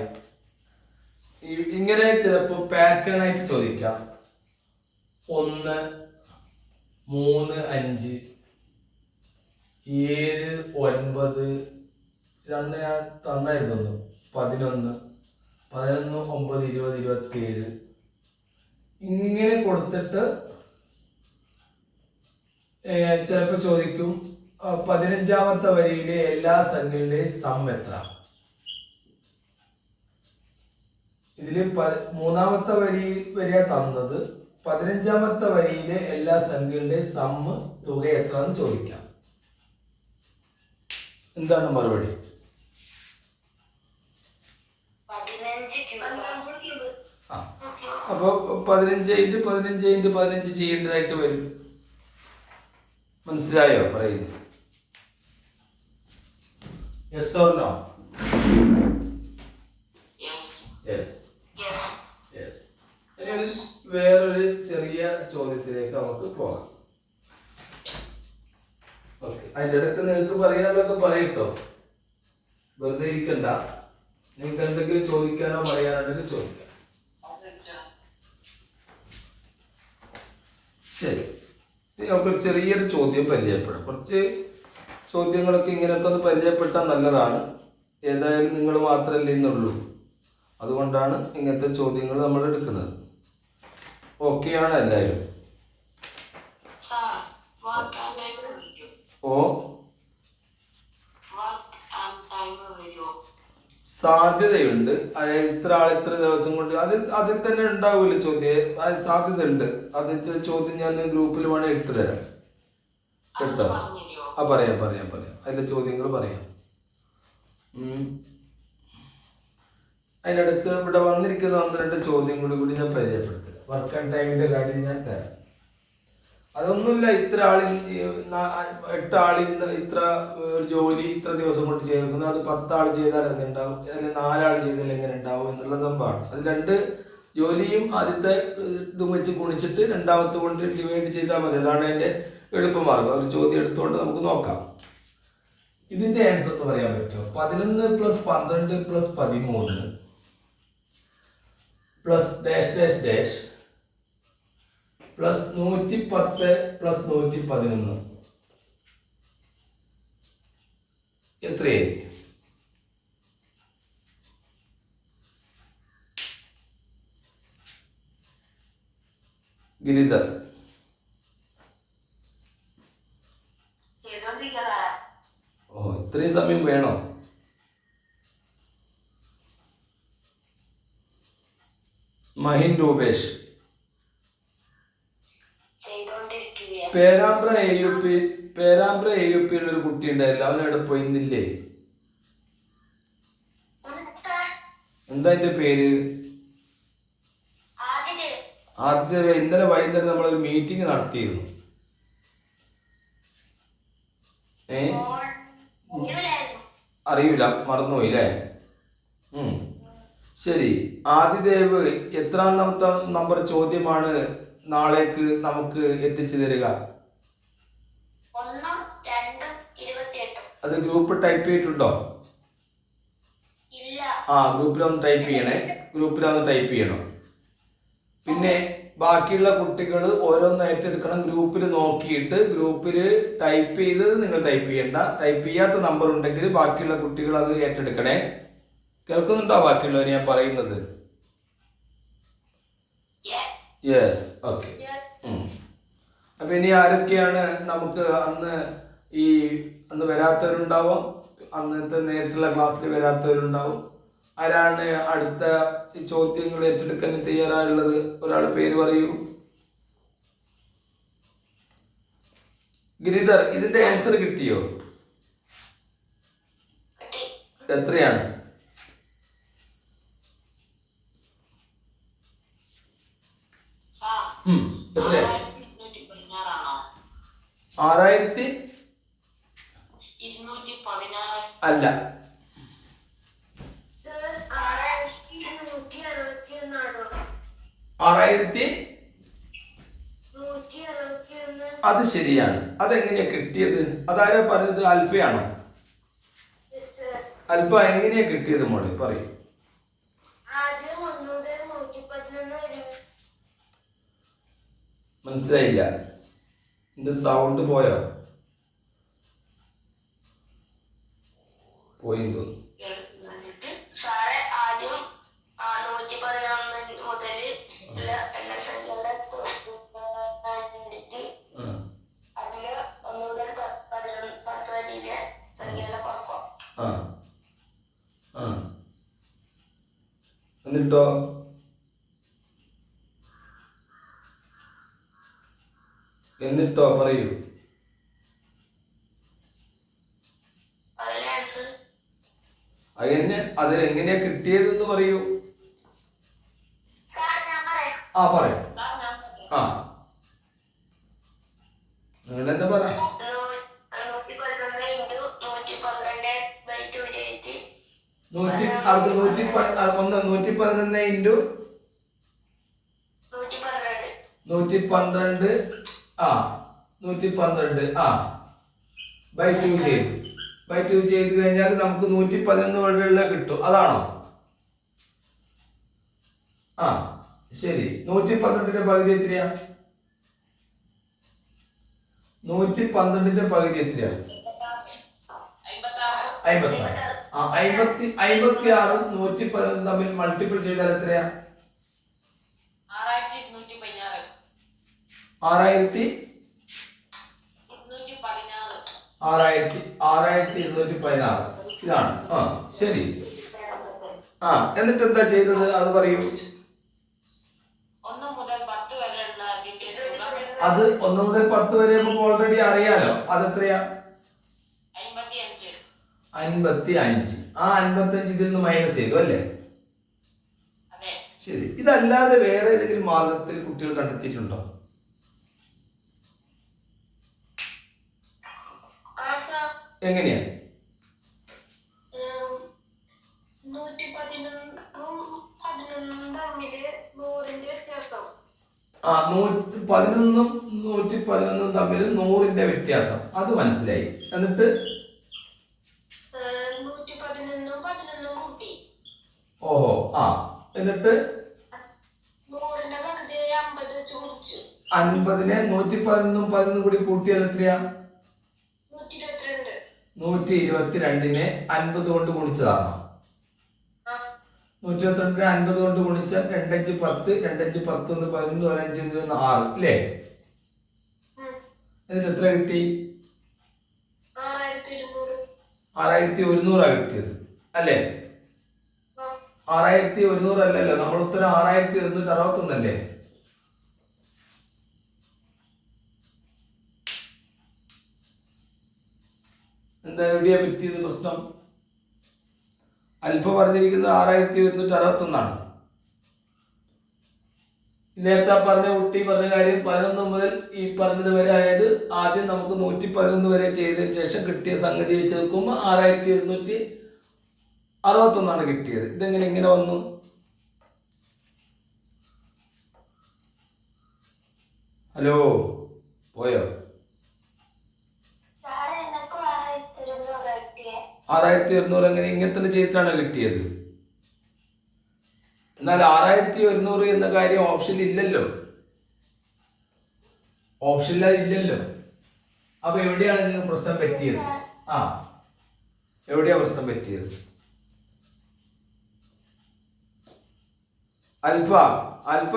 ഇങ്ങനെ ചിലപ്പോൾ പാറ്റേൺ ആയിട്ട് ചോദിക്കാം. 1 3 5 7 9 ഇതന്ന് ഞാൻ തന്നായിരുന്നു. 11 11 9 20 27 ഇങ്ങനെ കൊടുത്തിട്ട് ചിലപ്പോൾ ചോദിക്കും 15ാമത്തെ വരിയിലെ എല്ലാ സംഖ്യകളുടെയും സം എത്ര? ഇതില് 3ാമത്തെ വരിയാ തന്നത്. 15ാമത്തെ വരിയിലെ എല്ലാ സംഖ്യകളുടെയും സമ്മ് തുക എത്ര എന്ന് ചോദിക്കാം. എന്താണ് മറുപടി? അപ്പൊ 15 × 15 × 15 ചെയ്യേണ്ടതായിട്ട് വരും. മനസ്സിലായോ പറയുന്നത്? Yes or no? യെസ്. വേറൊരു ചെറിയ ചോദ്യത്തിലേക്ക് നമുക്ക് പോകാം. ഓക്കെ. അതിൻ്റെ ഇടയ്ക്ക് നിങ്ങൾക്ക് പറയാനുള്ളതൊക്കെ പറയട്ടോ, വെറുതെ ഇരിക്കണ്ട. നിങ്ങൾക്ക് എന്തെങ്കിലും ചോദിക്കാനോ പറയാനുണ്ടെങ്കിൽ ചോദിക്കാം. ശരി, നമുക്കൊരു ചെറിയൊരു ചോദ്യം പരിചയപ്പെടാം. കുറച്ച് ചോദ്യങ്ങളൊക്കെ ഇങ്ങനെയൊക്കെ ഒന്ന് പരിചയപ്പെട്ടാൽ നല്ലതാണ്. ഏതായാലും നിങ്ങൾ മാത്രമല്ലേ ഇന്നുള്ളൂ, അതുകൊണ്ടാണ് ഇങ്ങനത്തെ ചോദ്യങ്ങൾ നമ്മൾ എടുക്കുന്നത്. ഓക്കെയാണ് എല്ലാവരും? ഓ, സാധ്യതയുണ്ട്. അതായത് ഇത്ര ആൾ ഇത്ര ദിവസം കൊണ്ട് അതിൽ തന്നെ ഉണ്ടാവില്ല ചോദ്യം. അത് സാധ്യത ഉണ്ട്. അതിന്റെ ചോദ്യം ഞാൻ ഗ്രൂപ്പിൽ വേണേൽ ഇട്ട് തരാം കേട്ടോ. പറയാം. അതിന്റെ ചോദ്യങ്ങൾ പറയാം. അതിനിടയ്ക്ക് ഇവിടെ വന്നിരിക്കുന്ന 1-2 ചോദ്യം കൂടി ഞാൻ പരിചയപ്പെടുത്തരാം. വർക്ക് ആൻഡ് ടൈമിന്റെ കാര്യം ഞാൻ തരാം. അതൊന്നുമില്ല. ഇത്ര ആളിൽ 8 ആളിൽ ഇത്ര ജോലി ഇത്ര ദിവസം കൊണ്ട് ചേർക്കുന്നത്, അത് 10 ആൾ ചെയ്താൽ എങ്ങനെ ഉണ്ടാവും, അല്ലെങ്കിൽ 4 ആൾ ചെയ്താൽ എങ്ങനെ ഉണ്ടാവും എന്നുള്ള സംഭവമാണ്. അത് 2 ജോലിയും ആദ്യത്തെ ഇതും വെച്ച് ഗുണിച്ചിട്ട് 2ാമത്തെ കൊണ്ട് ഡിവൈഡ് ചെയ്താൽ മതി. അതാണ് അതിൻ്റെ എളുപ്പമാർഗം. ഒരു ചോദ്യം എടുത്തുകൊണ്ട് നമുക്ക് നോക്കാം. ഇതിന്റെ ആൻസർ എന്ന് പറയാൻ പറ്റുമോ? 11 + 12 + 13 plus dash dash dash plus 110 + 111 എത്രയായിരിക്കും? ഗിരിധർ? ഓ, ഇത്രയും സമയം വേണോ? മഹിൻ രൂപേഷ്, പേരാമ്പ്ര AUP ഒരു കുട്ടി ഉണ്ടായില്ല, അവനവിടെ പോയിന്നില്ലേ? എന്താ അതിന്റെ പേര്? ആദ്യത്തെ ഇന്നലെ വൈകുന്നേരം നമ്മളൊരു മീറ്റിംഗ് നടത്തിയിരുന്നു. അറിയില്ല, മറന്നുപോയി അല്ലേ? ശരി. ആദിദേവ്, എത്രാമത്തെ നമ്പർ ചോദ്യമാണ് നാളേക്ക് നമുക്ക് എത്തിച്ചു തരിക? അത് ഗ്രൂപ്പ് ടൈപ്പ് ചെയ്തിട്ടുണ്ടോ? ഗ്രൂപ്പിലൊന്ന് ടൈപ്പ് ചെയ്യണേ, ഗ്രൂപ്പിലൊന്ന് ടൈപ്പ് ചെയ്യണം. പിന്നെ ബാക്കിയുള്ള കുട്ടികൾ ഓരോന്ന് ഏറ്റെടുക്കണം. ഗ്രൂപ്പിൽ നോക്കിയിട്ട് ഗ്രൂപ്പിൽ ടൈപ്പ് ചെയ്തത് നിങ്ങൾ ടൈപ്പ് ചെയ്യണ്ട. ടൈപ്പ് ചെയ്യാത്ത നമ്പർ ഉണ്ടെങ്കിൽ ബാക്കിയുള്ള കുട്ടികൾ അത് ഏറ്റെടുക്കണേ. കേൾക്കുന്നുണ്ടോ ബാക്കിയുള്ളവർ ഞാൻ പറയുന്നത്? Yes, okay. അപ്പം ഇനി ആരൊക്കെയാണ് നമുക്ക് അന്ന് വരാത്തവരുണ്ടാവും, അന്നത്തെ നേരിട്ടുള്ള ക്ലാസ്സിൽ വരാത്തവരുണ്ടാവും. ആരാണ് അടുത്ത ചോദ്യങ്ങൾ ഏറ്റെടുക്കാൻ തയ്യാറായുള്ളത്? ഒരാൾ പേര് പറയൂ. ഗിരിധർ, ഇതിന്റെ ആൻസർ കിട്ടിയോ? എത്രയാണ്? എത്രയാ? 6216 അല്ല, 6000. അത് ശരിയാണ്. അതെങ്ങനെയാ കിട്ടിയത്? അതാരാ പറഞ്ഞത്? അൽഫയാണോ? അൽഫ, എങ്ങനെയാ കിട്ടിയത് മോളെ പറയൂ. മനസ്സിലായില്ല, എന്റെ സൗണ്ട് പോയോ? പോയി തോന്നുന്നു. എന്നിട്ടോ? എന്നിട്ടോ പറയൂ. അത് എങ്ങനെയാ കിട്ടിയതെന്ന് പറയൂ. പറയൂ. നിങ്ങൾ എന്താ പറ? 111 ഇൻറ്റു 112 ബൈ 2 ചെയ്തു. ബൈ 2 ചെയ്ത് കഴിഞ്ഞാൽ നമുക്ക് 111 വരെയുള്ള കിട്ടും. അതാണോ? ശരി. 112ന്റെ പകുതി എത്രയാ? 112ന്റെ പകുതി എത്രയാ? 56. 56 111 തമ്മിൽ മൾട്ടിപ്പിൾ ചെയ്താൽ എത്രയാ? 6216. ഇതാണ്. ശരി. എന്നിട്ട് എന്താ ചെയ്തത് അത് പറയൂ. അത് 1 മുതൽ 10 വരെ നമുക്ക് ഓൾറെഡി അറിയാലോ. അതെത്രയാ? 55. 55 ഇതിൽ നിന്ന് മൈനസ് ചെയ്തു അല്ലേ? ശരി. ഇതല്ലാതെ വേറെ ഏതെങ്കിലും മാർഗത്തിൽ കുട്ടികൾ കണ്ടെത്തിയിട്ടുണ്ടോ? എങ്ങനെയാ? 11ഉം 111ഉം തമ്മിൽ 100ന്റെ വ്യത്യാസം. അത് മനസ്സിലായി. എന്നിട്ട് എന്നിട്ട് 50നെ 111ഉം 11ഉം കൂടി കൂട്ടിയാൽ എത്രയാ? 122നെ 50 കൊണ്ട് ഗുണിച്ചതാണോ? 122നെ 50 കൊണ്ട് ഗുണിച്ചാൽ 2 5 10, 2 5 10 1 11, 1 5 1 6 അല്ലേ? എന്നിട്ട് എത്ര കിട്ടി? 6100 കിട്ടിയത് അല്ലേ? 6100 അല്ലല്ലോ, നമ്മൾ ഉത്തരം 6161 അല്ലേ? എന്താ എവിടെയാ പറ്റിയത് പ്രശ്നം? അൽഫ പറഞ്ഞിരിക്കുന്നത് 6161. നേരത്തെ പറഞ്ഞ കുട്ടി പറഞ്ഞ കാര്യം 11 മുതൽ ഈ പറഞ്ഞത് വരെ ആയത് ആദ്യം നമുക്ക് 111 വരെ ചെയ്തതിന് ശേഷം കിട്ടിയ സംഗതി വെച്ച് നോക്കുമ്പോൾ 6161 61 കിട്ടിയത്. ഇതെങ്ങനെ ഇങ്ങനെ വന്നു? ഹലോ, പോയോ? 6200 എങ്ങനെ ഇങ്ങനത്തെ ചെയ്തിട്ടാണ് കിട്ടിയത്? എന്നാൽ 6100 എന്ന കാര്യം ഓപ്ഷനിൽ ഇല്ലല്ലോ. ഇല്ലല്ലോ. അപ്പൊ എവിടെയാണ് നിങ്ങൾക്ക് പ്രശ്നം പറ്റിയത്? എവിടെയാ പ്രശ്നം പറ്റിയത്? അൽഫ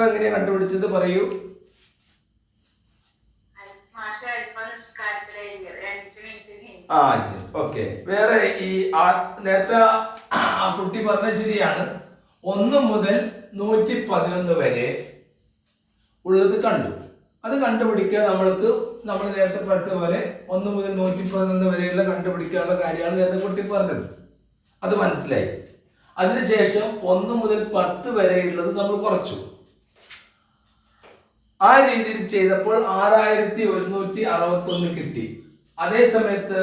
എങ്ങനെയാ കണ്ടുപിടിച്ചത്? പറയൂ. ശരി, ഓക്കെ. വേറെ ഈ നേരത്തെ ആ കുട്ടി പറഞ്ഞ ശരിയാണ്. 1 മുതൽ 111 വരെ ഉള്ളത് കണ്ടു. അത് കണ്ടുപിടിക്കാൻ നമ്മൾ നേരത്തെ പഠിച്ച പോലെ 1 മുതൽ 111 വരെയുള്ള കണ്ടുപിടിക്കാനുള്ള കാര്യമാണ് നേരത്തെ കുട്ടി പറഞ്ഞത്. അത് മനസ്സിലായി. അതിനുശേഷം 1 മുതൽ 10 വരെയുള്ളത് നമ്മൾ കുറച്ചു. ആ രീതിയിൽ ചെയ്തപ്പോൾ 6161 കിട്ടി. അതേ സമയത്ത്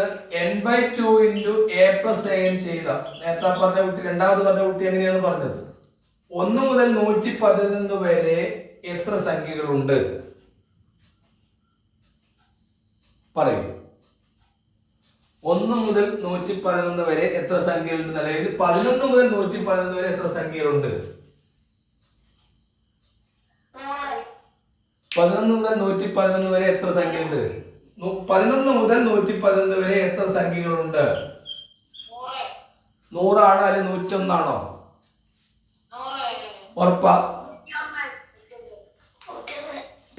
n/2 × a + an ചെയ്ത നേരത്തെ പറഞ്ഞ കുട്ടി, രണ്ടാമത് പറഞ്ഞ കുട്ടി എങ്ങനെയാണ് പറഞ്ഞത്? 1 മുതൽ 111 വരെ എത്ര സംഖ്യകളുണ്ട്? പറയൂ. 1 മുതൽ 111 വരെ എത്ര സംഖ്യകളുണ്ട്? അല്ലെങ്കിൽ 11 മുതൽ 111 വരെ എത്ര സംഖ്യകളുണ്ട്? 11 മുതൽ 111 വരെ എത്ര സംഖ്യയുണ്ട്? 11 മുതൽ 111 വരെ എത്ര സംഖ്യകളുണ്ട്? 100 ആണോ അല്ലെങ്കിൽ 101 ആണോ? ഉറപ്പാ?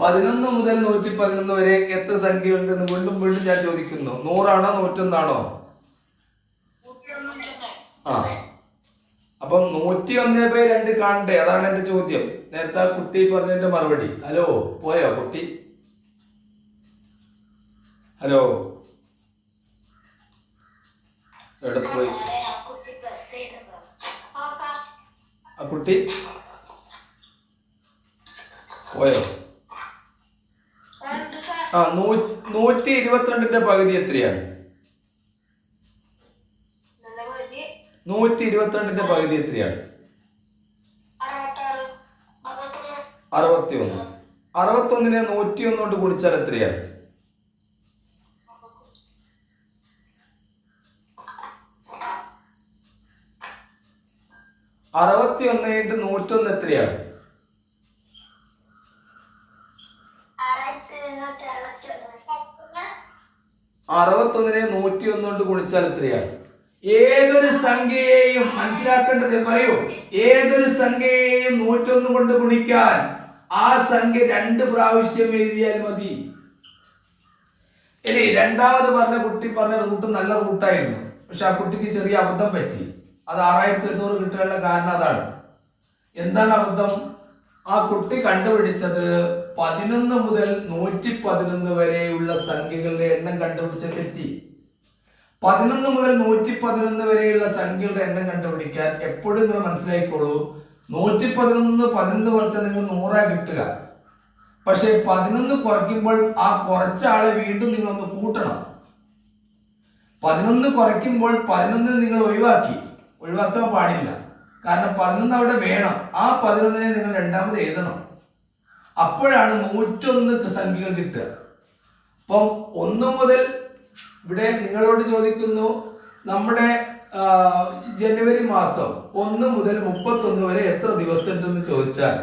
11 മുതൽ 111 വരെ എത്ര സംഖ്യയുണ്ടെന്ന് വീണ്ടും ഞാൻ ചോദിക്കുന്നു. 100 ആണോ 101 ആണോ? അപ്പം 101/2 കാണണ്ടേ? അതാണ് എന്റെ ചോദ്യം. നേരത്തെ ആ കുട്ടി പറഞ്ഞതിന്റെ മറുപടി. ഹലോ, പോയോ കുട്ടി? ഹലോ, എവിടെ പോയി ആ കുട്ടി? പോയോ? 122ന്റെ പകുതി എത്രയാണ്? 122ന്റെ പകുതി എത്രയാണ്? 61. 61നെ 101 കൊണ്ട് ഗുണിച്ചാൽ എത്രയാണ്? 61 × 101 എത്രയാണ്? 61നെ 101 കൊണ്ട് ഗുണിച്ചാൽ എത്രയാണ്? ഏതൊരു സംഖ്യയെയും മനസ്സിലാക്കേണ്ടത് പറയൂ. ഏതൊരു സംഖ്യയെയും 101 കൊണ്ട് ഗുണിക്കാൻ ആ സംഖ്യ 2 പ്രാവശ്യം എഴുതിയാൽ മതി. ഇനി രണ്ടാമത് പറഞ്ഞ കുട്ടി പറഞ്ഞ റൂട്ട് നല്ല റൂട്ടായിരുന്നു. പക്ഷെ ആ കുട്ടിക്ക് ചെറിയ അബദ്ധം പറ്റി. അത് 6100 കിട്ടാനുള്ള കാരണം അതാണ്. എന്താണ് അബദ്ധം? ആ കുട്ടി കണ്ടുപിടിച്ചത് 11 മുതൽ 111 വരെയുള്ള സംഖ്യകളുടെ എണ്ണം കണ്ടുപിടിച്ച തെറ്റി. 11 മുതൽ 111 വരെയുള്ള സംഖ്യകളുടെ എണ്ണം കണ്ടുപിടിക്കാൻ എപ്പോഴും നിങ്ങൾ മനസ്സിലാക്കിക്കോളൂ. 111 കുറച്ചാൽ നിങ്ങൾ 100 കിട്ടുക. പക്ഷെ 11 കുറയ്ക്കുമ്പോൾ ആ കുറച്ച ആളെ വീണ്ടും നിങ്ങൾ ഒന്ന് കൂട്ടണം. 11 കുറയ്ക്കുമ്പോൾ 11 നിങ്ങൾ ഒഴിവാക്കാൻ പാടില്ല. കാരണം 11 അവിടെ വേണം. ആ 11നെ നിങ്ങൾ രണ്ടാമത് എഴുതണം. അപ്പോഴാണ് 101 സംഖ്യകൾ കിട്ടുക. അപ്പം 1 മുതൽ ഇവിടെ നിങ്ങളോട് ചോദിക്കുന്നു, നമ്മുടെ ജനുവരി മാസം 1 മുതൽ 31 വരെ എത്ര ദിവസം ഉണ്ടെന്ന് ചോദിച്ചാൽ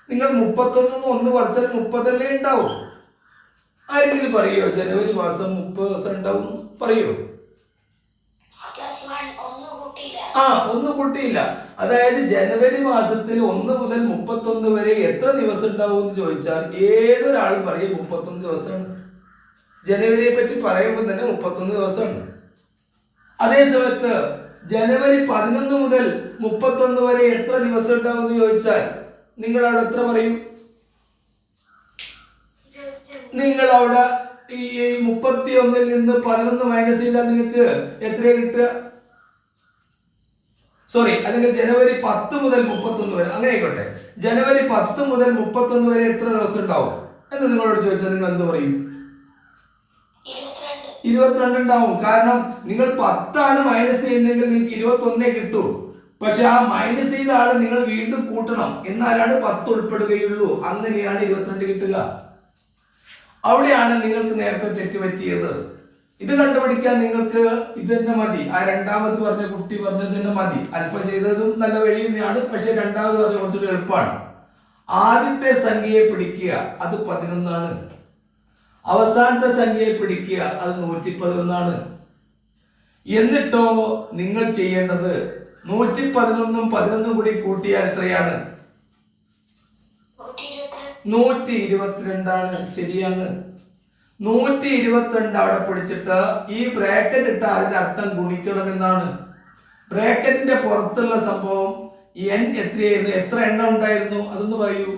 നിങ്ങൾ 31 1 കുറച്ചാൽ 30 അല്ലേ ഉണ്ടാവും. ആരെങ്കിലും പറയോ ജനുവരി മാസം 30 ദിവസം ഉണ്ടാവും? പറയോ? ഒന്നും കൂട്ടിയില്ല. അതായത് ജനുവരി മാസത്തിൽ 1 മുതൽ 31 വരെ എത്ര ദിവസം ഉണ്ടാവും എന്ന് ചോദിച്ചാൽ ഏതൊരാളും പറയും 31 ദിവസമാണ്. ജനുവരിയെ പറ്റി പറയുമ്പോൾ തന്നെ 31 ദിവസമാണ്. അതേ സമയത്ത് ജനുവരി 11 മുതൽ 31 വരെ എത്ര ദിവസം ഉണ്ടാവും എന്ന് ചോദിച്ചാൽ നിങ്ങൾ അവിടെ എത്ര പറയും? നിങ്ങൾ അവിടെ ഈ 31 നിന്ന് 11 മൈനസ് ചെയ്താൽ നിങ്ങൾക്ക് എത്രയാ കിട്ടുക? സോറി, അല്ലെങ്കിൽ ജനുവരി 10 മുതൽ 31 വരെ, അങ്ങനെ ആയിക്കോട്ടെ. ജനുവരി 10 മുതൽ 31 വരെ എത്ര ദിവസം ഉണ്ടാവും എന്ന് നിങ്ങളോട് ചോദിച്ചാൽ നിങ്ങൾ എന്ത് പറയും? 22 ഉണ്ടാവും. കാരണം നിങ്ങൾ 10 മൈനസ് ചെയ്യുന്നതെങ്കിൽ നിങ്ങൾക്ക് 21 കിട്ടൂ. പക്ഷെ ആ മൈനസ് ചെയ്ത ആള് നിങ്ങൾ വീണ്ടും കൂട്ടണം, എന്നാലാണ് 10 ഉൾപ്പെടുകയുള്ളൂ. അങ്ങനെയാണ് 22 കിട്ടുക. അവിടെയാണ് നിങ്ങൾക്ക് നേരത്തെ തെറ്റുപറ്റിയത്. ഇത് കണ്ടുപിടിക്കാൻ നിങ്ങൾക്ക് ഇത് തന്നെ മതി. ആ രണ്ടാമത് പറഞ്ഞ കുട്ടി പറഞ്ഞത് തന്നെ മതി. അൽഫ ചെയ്തതും നല്ല വഴി തന്നെയാണ്, പക്ഷെ രണ്ടാമത് പറഞ്ഞ കുറച്ചുകൂടി എളുപ്പമാണ്. ആദ്യത്തെ സംഖ്യയെ പിടിക്കുക, അത് 11 ആണ്. അവസാനത്തെ സംഖ്യയെ പിടിക്കുക, അത് 111 ആണ്. എന്നിട്ടോ നിങ്ങൾ ചെയ്യേണ്ടത് 111ഉം 11ഉം കൂടി കൂട്ടിയാൽ എത്രയാണ്? 122 ആണ്. ശരിയാണ്. 122 അവിടെ പിടിച്ചിട്ട് ഈ ബ്രാക്കറ്റ് ഇട്ട അതിന്റെ അർത്ഥം ഗുണിക്കണമെന്നാണ്. ബ്രാക്കറ്റിന്റെ പുറത്തുള്ള സംഭവം n എത്രയായിരുന്നു? എത്ര എണ്ണം ഉണ്ടായിരുന്നു? അതൊന്ന് പറയൂ.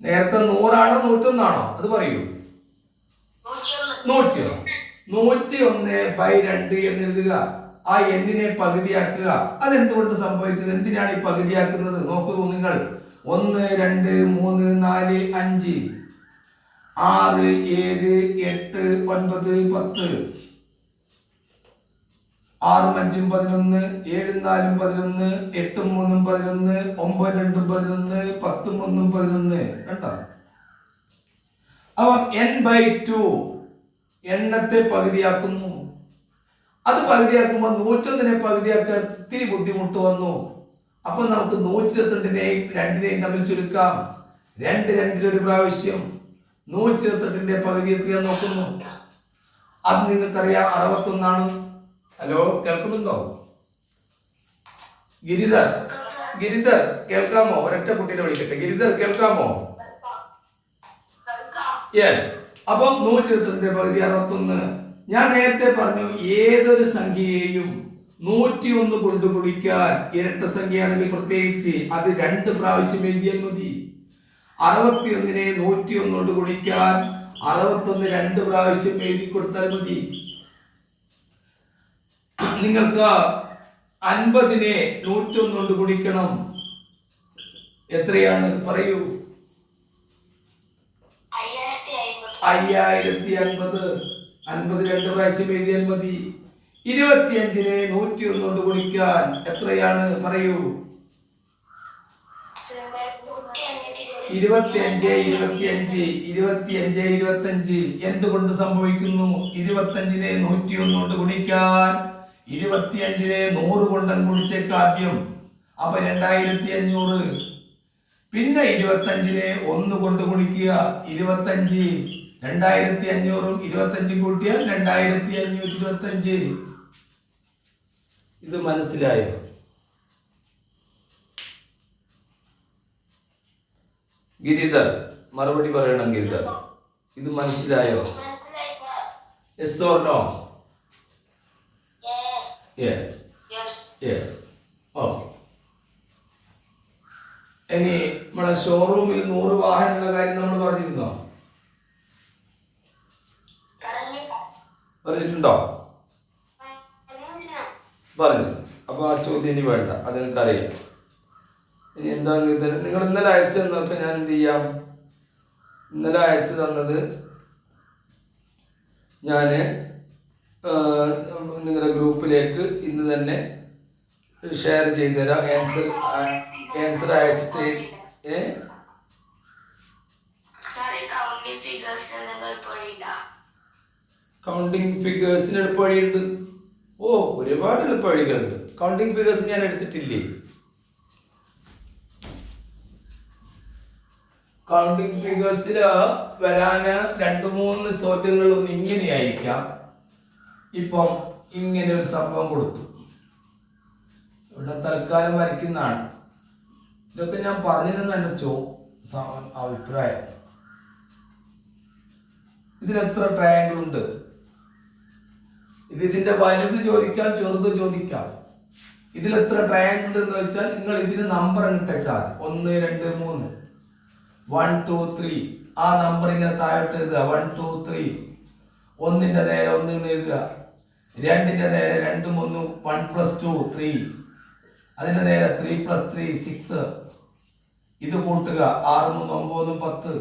നേരത്തെ 100 ആണോ 101 ആണോ? അത് പറയൂ. 101/2 എന്ന് എഴുതുക. ആ എന്നിനെ പകുതിയാക്കുക. അതെന്തുകൊണ്ട് സംഭവിക്കുന്നത്? എന്തിനാണ് ഈ പകുതിയാക്കുന്നത്? നോക്കൂ നിങ്ങൾ. 1 2 3 4 5 6 7 8 9 10 6 5 11 7 4 11 8 3 11 9 2 11 10 3 11 കണ്ടോ? അവ n/2 എണ്ണത്തെ പകുതിയാക്കുന്നു. അത് പകുതിയാക്കുമ്പോൾ 101നെ പകുതിയാക്കാൻ ഇത്തിരി ബുദ്ധിമുട്ട് വന്നു. അപ്പൊ നമുക്ക് 122നെയും 2നെയും തമ്മിൽ ചുരുക്കാം. 2 2 പ്രാവശ്യം 128ന്റെ പകുതി എത്തിയാൻ നോക്കുന്നു. അത് നിങ്ങൾക്കറിയാം, 61 ആണ്. ഹലോ, കേൾക്കുന്നുണ്ടോ? ഗിരിധർ കേൾക്കാമോ? ഒരൊറ്റ കുട്ടീനെ വിളിക്കട്ടെ. ഗിരിധർ കേൾക്കാമോ? യെസ്. അപ്പം 122ന്റെ പകുതി 61. ഞാൻ നേരത്തെ പറഞ്ഞു, ഏതൊരു സംഖ്യയെയും 101 കൊണ്ട് ഗുണിക്കാൻ, ഇരട്ട സംഖ്യയാണെങ്കിൽ പ്രത്യേകിച്ച് അത് 2 പ്രാവശ്യം എഴുതിയാൽ മതി. 61നെ 101 കൊണ്ട് ഗുണിക്കാൻ 61 2 പ്രാവശ്യം എഴുതി കൊടുത്താൽ മതി. നിങ്ങൾക്ക് 50നെ 101 കൊണ്ട് ഗുണിക്കണം. എത്രയാണ്? പറയൂ. 5050. 50 2 പ്രാവശ്യം എഴുതിയാൽ മതി. 25നെ 101 കൊണ്ട് ഗുണിക്കാൻ എത്രയാണ്? പറയൂ. 25 25. എന്തുകൊണ്ട് സംഭവിക്കുന്നു? 25നെ 101 കൊണ്ട് ഗുണിക്കാൻ 25നെ 100 കൊണ്ട് ഗുണിച്ചേക്ക് ആദ്യം. അപ്പൊ 2500. പിന്നെ 25നെ 1 കൊണ്ട് ഗുണിക്കുക. 25. 2500ഉം 25 കൂട്ടിയാൽ 2525. ഇത് മനസ്സിലായോ? ഗിരിധർ മറുപടി പറയണം. ഗിരിധർ, ഇത് മനസ്സിലായോ? Yes or no? Yes. Okay. ഇനി നമ്മളെ ഷോറൂമിൽ 100 വാഹനമുള്ള കാര്യം നമ്മൾ പറഞ്ഞിരുന്നോ? പറഞ്ഞിട്ടുണ്ടോ? പറഞ്ഞു. അപ്പൊ ആ ചോദ്യം ഇനി വേണ്ട, അത് നിങ്ങൾക്കറിയാം. ഇനി എന്താണെന്ന് നിങ്ങൾ ഇന്നലെ അയച്ചു തന്നപ്പോൾ ഞാൻ എന്ത് ചെയ്യാം? ഇന്നലെ അയച്ചു തന്നത് ഞാൻ നിങ്ങളുടെ ഗ്രൂപ്പിലേക്ക് ഇന്ന് തന്നെ ഷെയർ ചെയ്തു തരാം. ആൻസർ അയച്ചിട്ട് കൗണ്ടിങ് ഫിഗേഴ്സിന് എളുപ്പവഴിയുണ്ട്. ഒരുപാട് എളുപ്പവഴികളുണ്ട്. കൗണ്ടിങ് ഫിഗേഴ്സ് ഞാൻ എടുത്തിട്ടില്ലേ? കൗണ്ടിങ് ഫിഗേഴ്സിൽ വരാന് 2-3 ചോദ്യങ്ങളൊന്നും ഇങ്ങനെയായിരിക്കാം. ഇപ്പം ഇങ്ങനെ ഒരു സംഭവം കൊടുത്തു. ഇവിടെ തൽക്കാലം വരയ്ക്കുന്നതാണ്. ഇതൊക്കെ ഞാൻ പറഞ്ഞതെന്ന് എൻ്റെ അഭിപ്രായം. ഇതിലെത്ര ട്രയാങ്കിൾ ഉണ്ട്? ഇതിന്റെ വലുത് ചോദിക്കാം, ചെറുത് ചോദിക്കാം. ഇതിലെത്ര ട്രയാങ്കിൾ എന്ന് വെച്ചാൽ നിങ്ങൾ ഇതിന് നമ്പർ ഇട്ടാൽ 1 2 3 1 2 3. ആ നമ്പർ ഇങ്ങനെ താഴോട്ട് എഴുതുക. 1 2 3. 1ന്റെ നേരെ 1 എഴുതുക. 2ന്റെ നേരെ 2 3 1 + 2 3. അതിന്റെ നേരെ 3 + 3 6. ഇത് കൂട്ടുക. 6 3 9 10.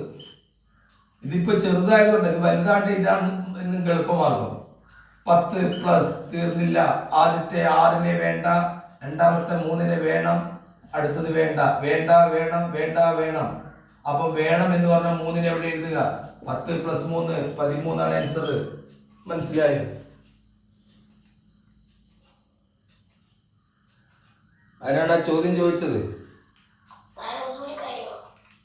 ഇതിപ്പോ ചെറുതായതുകൊണ്ട് ഇത് വലുതാണ്ട് ഇതാണ് നിങ്ങൾക്ക് എളുപ്പമാർഗം. 10 പ്ലസ് തീർന്നില്ല. ആദ്യത്തെ 6നെ വേണ്ട, രണ്ടാമത്തെ 3നെ വേണം, അടുത്തത് വേണ്ട, വേണ്ട വേണം, വേണ്ട വേണം. അപ്പൊ വേണം എന്ന് പറഞ്ഞാൽ 3നെ എവിടെ എഴുതുക? 10 പ്ലസ് 3 13 ആൻസർ. മനസ്സിലായോ? ആരാണ് ആ ചോദ്യം ചോദിച്ചത്?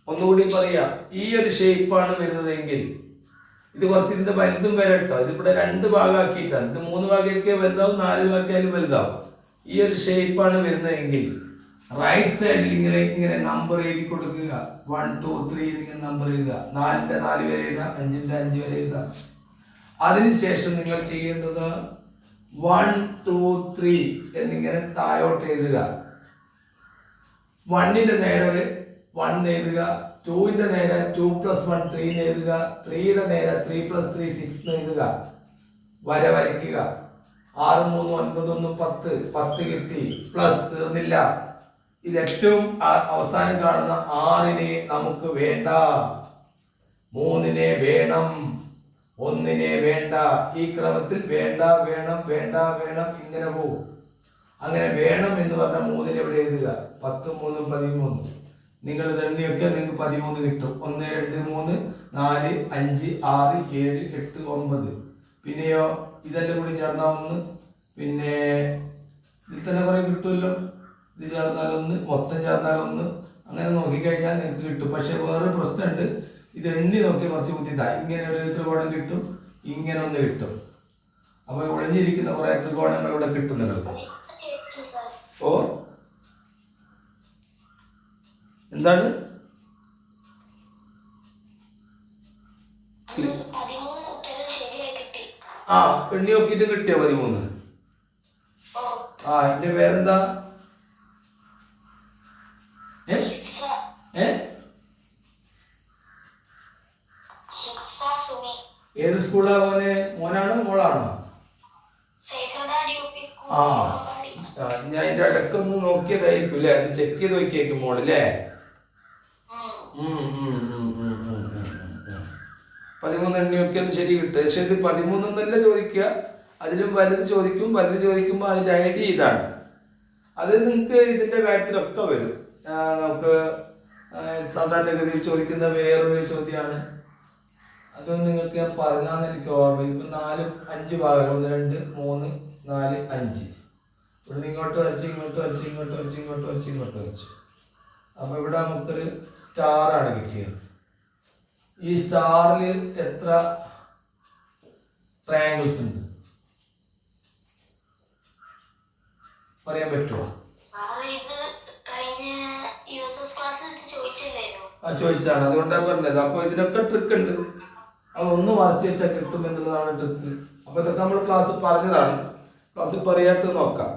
ഒന്നുകൂടി പറയാ. ഈ ഒരു ഷേപ്പാണ് വരുന്നതെങ്കിൽ ഇത് കുറച്ച് ഇതിന്റെ വലുതും വരെ കേട്ടോ. ഇതിവിടെ 2 ഭാഗമാക്കിയിട്ടാണ്. ഇത് 3 ഭാഗമൊക്കെ വലുതാവും, 4 ഭാഗമായാലും വലുതാവും. ഈ ഒരു ഷേപ്പാണ് വരുന്നതെങ്കിൽ റൈറ്റ് സൈഡിൽ ഇങ്ങനെ നമ്പർ എഴുതി കൊടുക്കുക. 1 2 3 എന്നിങ്ങനെ നമ്പർ എഴുതുക. 4ന്റെ 4 വരെ എഴുതുക, 5ന്റെ 5 വരെ എഴുതുക. അതിനുശേഷം നിങ്ങൾ ചെയ്യേണ്ടത് 1 2 3 എന്നിങ്ങനെ താഴോട്ട് എഴുതുക. 1ന്റെ നേരെ 1 എഴുതുക, 2ന്റെ നേരെ 2 പ്ലസ് 1 3 എഴുതുക, 3യുടെ നേരെ 3 പ്ലസ് 3 6 എഴുതുക. വര വരയ്ക്കുക. 6 3 9 1 10 10 കിട്ടി. പ്ലസ് തീർന്നില്ല. ഇത് ഏറ്റവും അവസാനം കാണുന്ന 6നെ നമുക്ക് വേണ്ട, 3നെ വേണം, 1നെ വേണ്ട. ഈ ക്രമത്തിൽ വേണ്ട വേണം വേണ്ട വേണം ഇങ്ങനെ പോകും. അങ്ങനെ വേണം എന്ന് പറഞ്ഞാൽ 3നെ എവിടെ എഴുതുക? 10 3 13. നിങ്ങൾ ഇതെണ്ണിയൊക്കെ നിങ്ങൾക്ക് 13 കിട്ടും. 1 2 3 4 5 6 7 8 9. പിന്നെയോ ഇതെല്ലാം കൂടി ചേർന്നാൽ 1. പിന്നെ ഇതിൽ തന്നെ കുറെ കിട്ടുമല്ലോ. ഇത് ചേർന്നാൽ 1, മൊത്തം ചേർന്നാൽ 1. അങ്ങനെ നോക്കിക്കഴിഞ്ഞാൽ നിങ്ങൾക്ക് കിട്ടും. പക്ഷെ വേറൊരു പ്രശ്നമുണ്ട്. ഇത് എണ്ണി നോക്കി കുറച്ച് ബുദ്ധിമുട്ടാണ്. ഇങ്ങനെ ഒരു ത്രികോണം കിട്ടും, ഇങ്ങനെ ഒന്ന് കിട്ടും. അപ്പൊ ഒളിഞ്ഞിരിക്കുന്ന കുറെ ത്രികോണങ്ങൾ ഇവിടെ കിട്ടും നിങ്ങൾക്ക്. ഓ എന്താണ്? ആ എണ്ണി നോക്കിയിട്ട് കിട്ടിയോ 13? ആ എന്റെ പേരെന്താ? ഏത് സ്കൂളാ മോനെ? മോനാണോ മോളാണോ? ആ ഞാൻ അതിന്റെ ഇടയ്ക്കൊന്ന് നോക്കിയതായിരിക്കും അല്ലേ? അത് ചെക്ക് ചെയ്ത് നോക്കിയേക്കും മോളല്ലേ? 13 എണ്ണിയൊക്കെ ശരി കിട്ടുക. പക്ഷെ ഇത് 13 എന്നല്ല ചോദിക്കുക, അതിലും വലുത് ചോദിക്കും. വലുത് ചോദിക്കുമ്പോൾ അതിൻ്റെ ഐഡിയ ഇതാണ്. അത് നിങ്ങൾക്ക് ഇതിൻ്റെ കാര്യത്തിലൊക്കെ വരും. നമുക്ക് സാധാരണഗതിയിൽ ചോദിക്കുന്ന വേറൊരു ചോദ്യമാണ്. അത് നിങ്ങൾക്ക് ഞാൻ പറഞ്ഞാന്ന് എനിക്ക് ഓർമ്മ. ഇപ്പം 4 5 ഭാഗം 1 2 3 4 5. ഇവിടെ ഇങ്ങോട്ട് വരച്ച് ഇങ്ങോട്ട് വരച്ച് ഇങ്ങോട്ട് വരച്ച് ഇങ്ങോട്ട് വരച്ച് ഇങ്ങോട്ട് വരച്ചു. അപ്പോൾ ഇവിടെ നമുക്കൊരു സ്റ്റാറാണ് കിട്ടിയത്. ഈ സ്റ്റാറിൽ എത്ര ട്രയാങ്കിൾസ് ഉണ്ട് പറയാൻ പറ്റുമോ? ആ ചോദിച്ചാണ്, അതുകൊണ്ടാണ് പറഞ്ഞത്. അപ്പൊ ഇതിനൊക്കെ ട്രിക്ക് ഉണ്ട്. അതൊന്ന് മറച്ചു വെച്ചാൽ കിട്ടും എന്നുള്ളതാണ് ട്രിക്ക്. അപ്പൊ ഇതൊക്കെ നമ്മൾ ക്ലാസ് പറഞ്ഞതാണ്. ക്ലാസ്സിൽ പറയാത്ത നോക്കാം.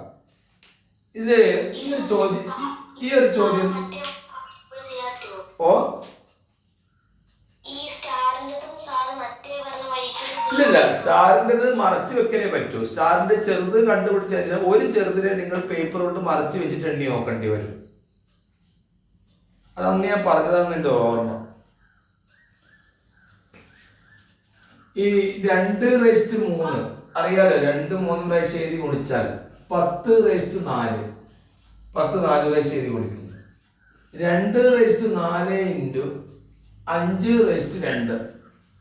ഇതില് ഈ ഒരു ചോദ്യം ഓ ഇല്ല, സ്റ്റാറിൻ്റെത് മറച്ചു വെക്കാനേ പറ്റൂ. സ്റ്റാറിന്റെ ചെറുത് കണ്ടുപിടിച്ച ശേഷം ഒരു ചെറുതിനെ നിങ്ങൾ പേപ്പർ കൊണ്ട് മറച്ചു വെച്ചിട്ട് എണ്ണി നോക്കേണ്ടി വരും. അതന്ന് ഞാൻ പറഞ്ഞതാണ് എൻ്റെ ഓർമ്മ. ഈ 2/3 അറിയാലോ. 2 3 പ്രാവശ്യം എഴുതി ഗുണിച്ചാൽ 10/4. 10 4 പ്രാവശ്യം എഴുതി ഗുണിക്കുന്നു. 2/4 ഇൻറ്റു 5/2.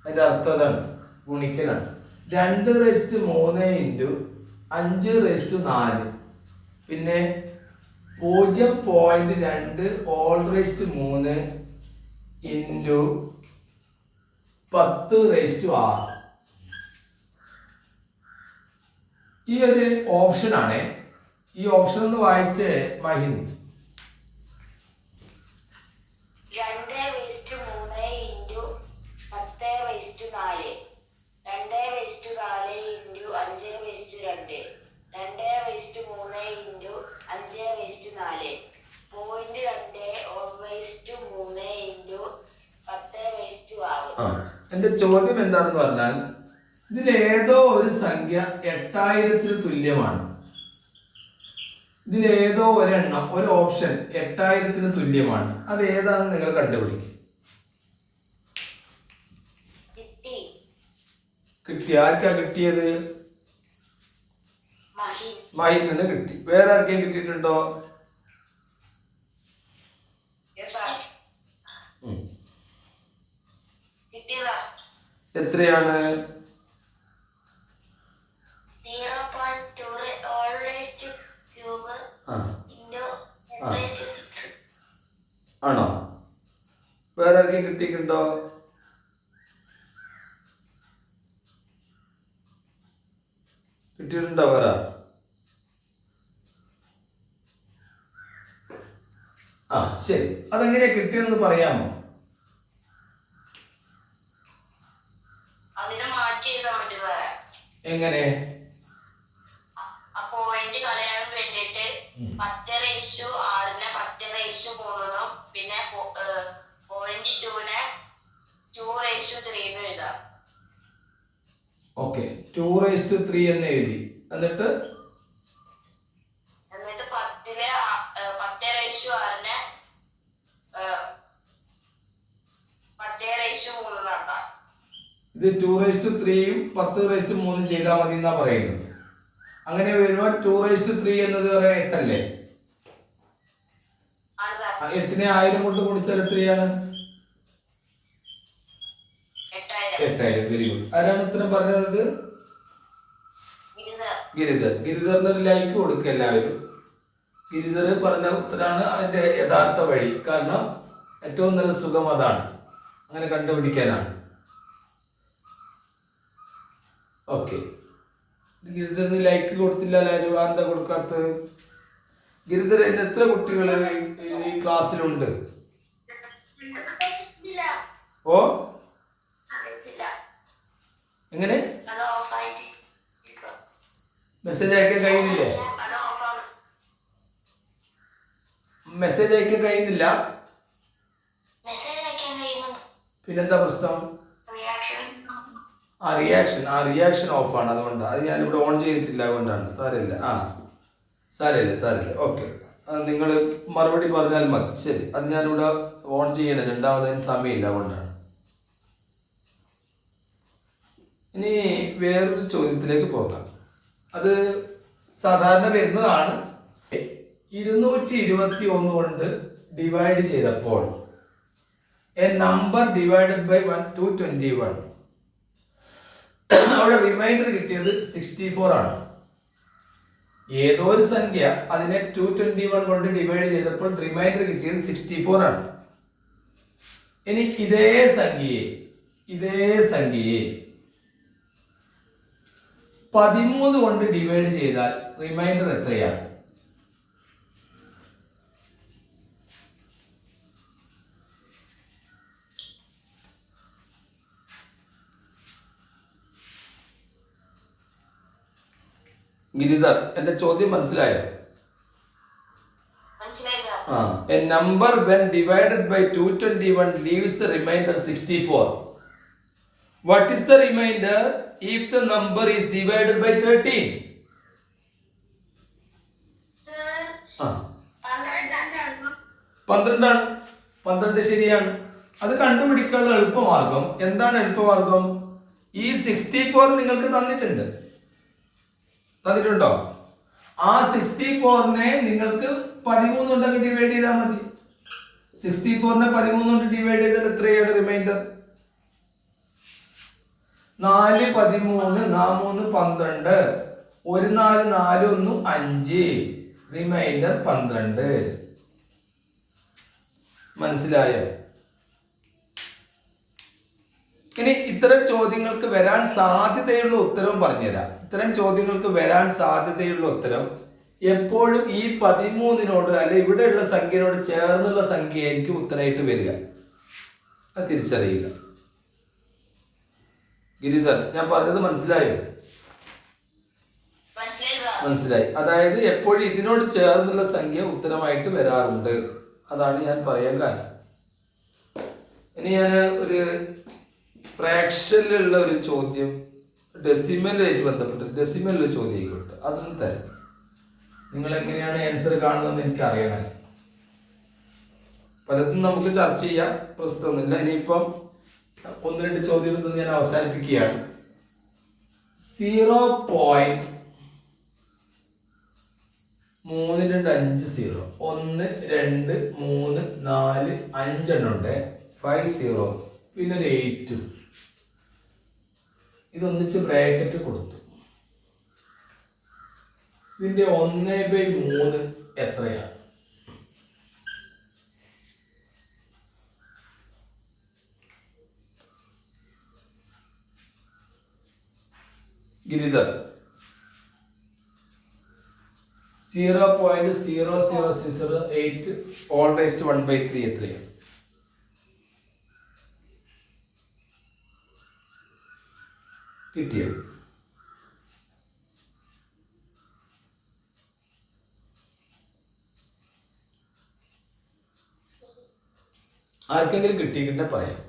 അതിൻ്റെ അർത്ഥം അതാണ്, ഗുണിക്കലാണ്. 2/3 ഇൻറ്റു 5/4. പിന്നെ 0.2 all3 ഇൻറ്റു 10⁻6. ഈ ഒരു ഓപ്ഷനാണ്. ഈ ഓപ്ഷൻ ഒന്ന് വായിച്ചേ Mahin. 2/3 into 10⁻4. 2/4 into 5/2. 2/3 into 5/4. 0.2 all3 into 10⁻6. എന്റെ ചോദ്യം എന്താണെന്ന് പറഞ്ഞാൽ, ഇതിലേതോ ഒരു സംഖ്യ 8000 തുല്യമാണ്. ഇതിലേതോ ഒരെണ്ണം, ഒരു ഓപ്ഷൻ 8000 തുല്യമാണ്. അത് ഏതാണെന്ന് നിങ്ങൾ കണ്ടുപിടിക്കും. കിട്ടി. ആർക്കാ കിട്ടിയത്? മഹി. മഹിന് കിട്ടി. വേറെ ആർക്കെയും കിട്ടിയിട്ടുണ്ടോ? എത്രയാണ്? 0.2 ആണോ? വേറെ ആർക്കെയും കിട്ടിയിട്ടുണ്ടോ? കിട്ടിയിട്ടുണ്ടോ വേറെ? ആ ശരി. അതെങ്ങനെയാ കിട്ടിയെന്ന് പറയാമോ? എങ്ങനെ? പോയിന്റ് കളയാൻ വേണ്ടിട്ട് 10:6 10:3 പിന്നെ പോയിന്റ് 2 2:3 എഴുതാം. ഓക്കെ, 2:3 എന്ന് എഴുതി. എന്നിട്ട് 10:6 10:3 ആക്കാം. ഇത് 2:3 10:3 ചെയ്താൽ മതി എന്നാ പറയുന്നത്. അങ്ങനെ വരുമ്പോൾ 2:3 എന്നത് പറയാൻ 8 അല്ലേ? 8നെ 1000 കൊണ്ട് ഗുണിച്ചാൽ എത്രയാണ്? 8000. Very good. ആരാണ് ഉത്തരം പറഞ്ഞത്? ഗിരിധർ. ഗിരിധറിന് ഒരു ലൈക്ക് കൊടുക്കുക എല്ലാവരും. ഗിരിധർ പറഞ്ഞ ഉത്തരാണ് അതിന്റെ യഥാർത്ഥ വഴി. കാരണം ഏറ്റവും നല്ല സുഖം അതാണ്, അങ്ങനെ കണ്ടുപിടിക്കാനാണ്. ഓക്കെ, ഗിരിധറിന് ലൈക്ക് കൊടുത്തില്ല എല്ലാവരും. എന്താ കൊടുക്കാത്തത്? ഗിരിധർ ഇന്ന് എത്ര കുട്ടികൾ ഈ ക്ലാസ്സിലുണ്ട്? ഓ എങ്ങനെ? മെസ്സേജ് അയക്കാൻ കഴിയുന്നില്ലേ? മെസ്സേജ് അയക്കാൻ കഴിയുന്നില്ല? പിന്നെന്താ പ്രശ്നം? റിയാക്ഷൻ ഓഫാണ്. അതുകൊണ്ടാണ്. അത് ഞാനിവിടെ ഓൺ ചെയ്തിട്ടില്ല, അതുകൊണ്ടാണ്. സാരമില്ല. സാരമില്ല. ഓക്കെ, നിങ്ങൾ മറുപടി പറഞ്ഞാൽ മതി. ശരി, അത് ഞാനിവിടെ ഓൺ ചെയ്യണം. രണ്ടാമതിന് സമയമില്ല, അതുകൊണ്ടാണ്. ഇനി വേറൊരു ചോദ്യത്തിലേക്ക് പോകാം. അത് സാധാരണ വരുന്നതാണ്. 221 കൊണ്ട് ഡിവൈഡ് ചെയ്തപ്പോൾ എ നമ്പർ ഡിവൈഡഡ് ബൈ 221, അവിടെ റിമൈൻഡർ കിട്ടിയത് 64 ആണ്. ഏതോ ഒരു സംഖ്യ അതിനെ 221 കൊണ്ട് ഡിവൈഡ് ചെയ്തപ്പോൾ റിമൈൻഡർ കിട്ടിയത് 64 ആണ്. ഇനി ഇതേ സംഖ്യയെ 13 കൊണ്ട് ഡിവൈഡ് ചെയ്താൽ റിമൈൻഡർ എത്രയാണ്? ഗിരിധർ, എന്റെ ചോദ്യം മനസ്സിലായോ? A number when divided by 221 leaves the remainder 64. What is the remainder if the number is divided by 13? 12 ആണ്. 12 ശരിയാണ്. അത് കണ്ടുപിടിക്കാനുള്ള എളുപ്പമാർഗം എന്താണ്? എളുപ്പമാർഗം, ഈ 64 നിങ്ങൾക്ക് തന്നിട്ടുണ്ടോ? ആ 64നെ നിങ്ങൾക്ക് 13 കൊണ്ടൊക്കെ ഡിവൈഡ് ചെയ്താൽ മതി. 64നെ 13 കൊണ്ട് ഡിവൈഡ് ചെയ്താൽ എത്രയാണ് റിമൈൻഡർ? 4 13 4 12 1 4 4 1 5 റിമൈൻഡർ 12. മനസ്സിലായോ? ഇനി ഇത്തരം ചോദ്യങ്ങൾക്ക് വരാൻ സാധ്യതയുള്ള ഉത്തരവും പറഞ്ഞുതരാം. ഇത്തരം ചോദ്യങ്ങൾക്ക് വരാൻ സാധ്യതയുള്ള ഉത്തരം എപ്പോഴും ഈ 13നോട് അല്ലെ ഇവിടെയുള്ള സംഖ്യയോട് ചേർന്നുള്ള സംഖ്യയായിരിക്കും ഉത്തരമായിട്ട് വരിക. അത് തിരിച്ചറിയുക. ഗിരിധർ, ഞാൻ പറഞ്ഞത് മനസ്സിലായോ? മനസ്സിലായി. അതായത് എപ്പോഴും ഇതിനോട് ചേർന്നുള്ള സംഖ്യ ഉത്തരമായിട്ട് വരാറുണ്ട്. അതാണ് ഞാൻ പറയാൻ കാരണം. ഇനി ഞാൻ ഒരു ഫ്രാക്ഷനിലുള്ള ഒരു ചോദ്യം, ഡെസിമലായിട്ട് ബന്ധപ്പെട്ട് ഡെസിമലിലെ ചോദ്യം ആയിക്കോട്ടെ, അതൊന്നും തരാം. നിങ്ങൾ എങ്ങനെയാണ് ആൻസർ കാണുന്നതെന്ന് എനിക്ക് അറിയണം. പലതും നമുക്ക് ചർച്ച ചെയ്യാം, പ്രശ്നമൊന്നുമില്ല. ഇനിയിപ്പം 1-2 ചോദ്യം ഞാൻ അവസാനിപ്പിക്കുകയാണ്. 0.3250 1 2 3 4 5 എണ്ണം ഉണ്ട് 5 സീറോ പിന്നെ ഒരു 8 ഇതൊന്നിച്ച് ബ്രാക്കറ്റ് കൊടുത്തു. ഇതിന്റെ 1/3 എത്രയാണ്? ഗിരിധർ 0.00008 all raised to 1/3 എത്രയാണ്? കിട്ടിയോ? ആർക്കെങ്കിലും കിട്ടിയിട്ടുണ്ടെ പറയാം.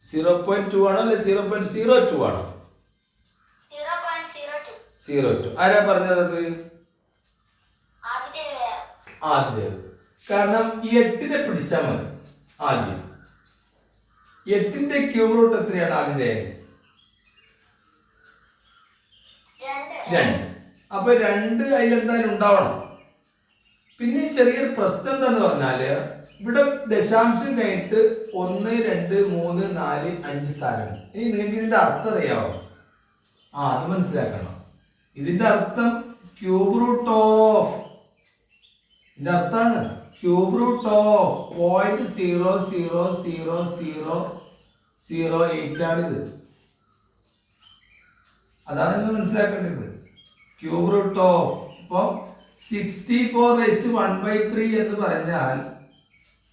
0.2 ആണോ അല്ലെ 0.02 ആണോ? 02. ആരാ പറഞ്ഞത്? അത് ആദ്യം. കാരണം ഈ 8നെ പിടിച്ചാൽ മതി ആദ്യം. 8ന്റെ ക്യൂബ് റൂട്ട് എത്രയാണ് ആദ്യത്തെ? 2. അപ്പൊ 2 അതിലെന്തായാലും ഉണ്ടാവണം. പിന്നെ ചെറിയൊരു പ്രശ്നം എന്താന്ന് പറഞ്ഞാല് ഇവിടെ ദശാംശം കഴിഞ്ഞിട്ട് 1 2 3 4 5 സ്ഥാനങ്ങൾ. ഇനി നിങ്ങൾക്ക് ഇതിന്റെ അർത്ഥം അറിയാവോ? അത് മനസ്സിലാക്കണം. ഇതിന്റെ അർത്ഥം ക്യൂബ് റൂട്ട് ഓഫ്, ഇതിന്റെ അർത്ഥാണ് ക്യൂബ് റൂട്ട് ഓഫ് 0.0000008 ആണിത്. അതാണ് നിങ്ങൾ മനസ്സിലാക്കേണ്ടത്. ക്യൂബ് റൂട്ട് ഓഫ് ഇപ്പൊ 64/1/3 എന്ന് പറഞ്ഞാൽ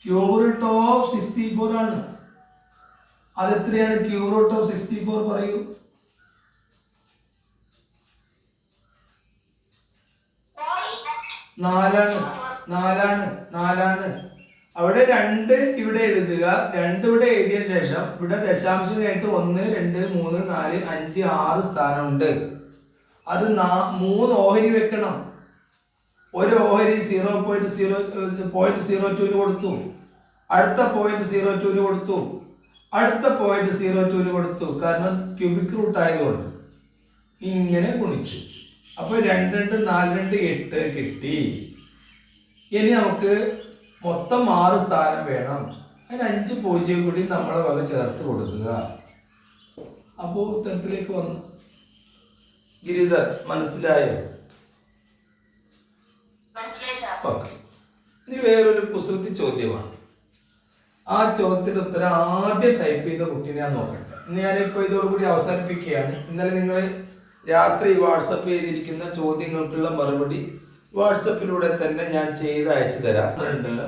ക്യൂബ് റൂട്ട് ഓഫ് 64 ആണ്. അതെത്രയാണ് ക്യൂബ് റൂട്ട് ഓഫ് 64? പറയൂ. നാലാണ്. അവിടെ 2 ഇവിടെ എഴുതുക. 2 ഇവിടെ എഴുതിയ ശേഷം ഇവിടെ ദശാംശം കഴിഞ്ഞിട്ട് 1 2 3 4 5 6 സ്ഥാനമുണ്ട്. അത് 3 ഓഹരി വെക്കണം. ഒരു ഓഹരി 0.02 കൊടുത്തു, അടുത്ത 0.02 കൊടുത്തു, അടുത്ത 0.02 കൊടുത്തു. കാരണം ക്യൂബിക് റൂട്ട് ആയതുകൊണ്ട് ഇങ്ങനെ ഗുണിച്ചു. അപ്പൊ 2 2 4 2 8 കിട്ടി. ഇനി നമുക്ക് മൊത്തം 6 സ്ഥാനം വേണം. അതിന് 5 0 കൂടി നമ്മളെ വക ചേർത്ത് കൊടുക്കുക. അപ്പോൾ ഉത്തരത്തിലേക്ക് വന്നു. ഗിരിധർ മനസ്സിലായോ? ഓക്കെ. ഇനി വേറൊരു കുസൃതി ചോദ്യമാണ്. ആ ചോദ്യത്തിന്റെ ഉത്തരം ആദ്യം ടൈപ്പ് ചെയ്ത കുട്ടീനെ ഞാൻ നോക്കട്ടെ. ഇന്ന് ഞാനിപ്പോൾ ഇതോടുകൂടി അവസാനിപ്പിക്കുകയാണ്. ഇന്നലെ നിങ്ങൾ രാത്രി വാട്സപ്പ് ചെയ്തിരിക്കുന്ന ചോദ്യങ്ങൾക്കുള്ള മറുപടി വാട്സപ്പിലൂടെ തന്നെ ഞാൻ ചെയ്ത് അയച്ചു തരാം. 12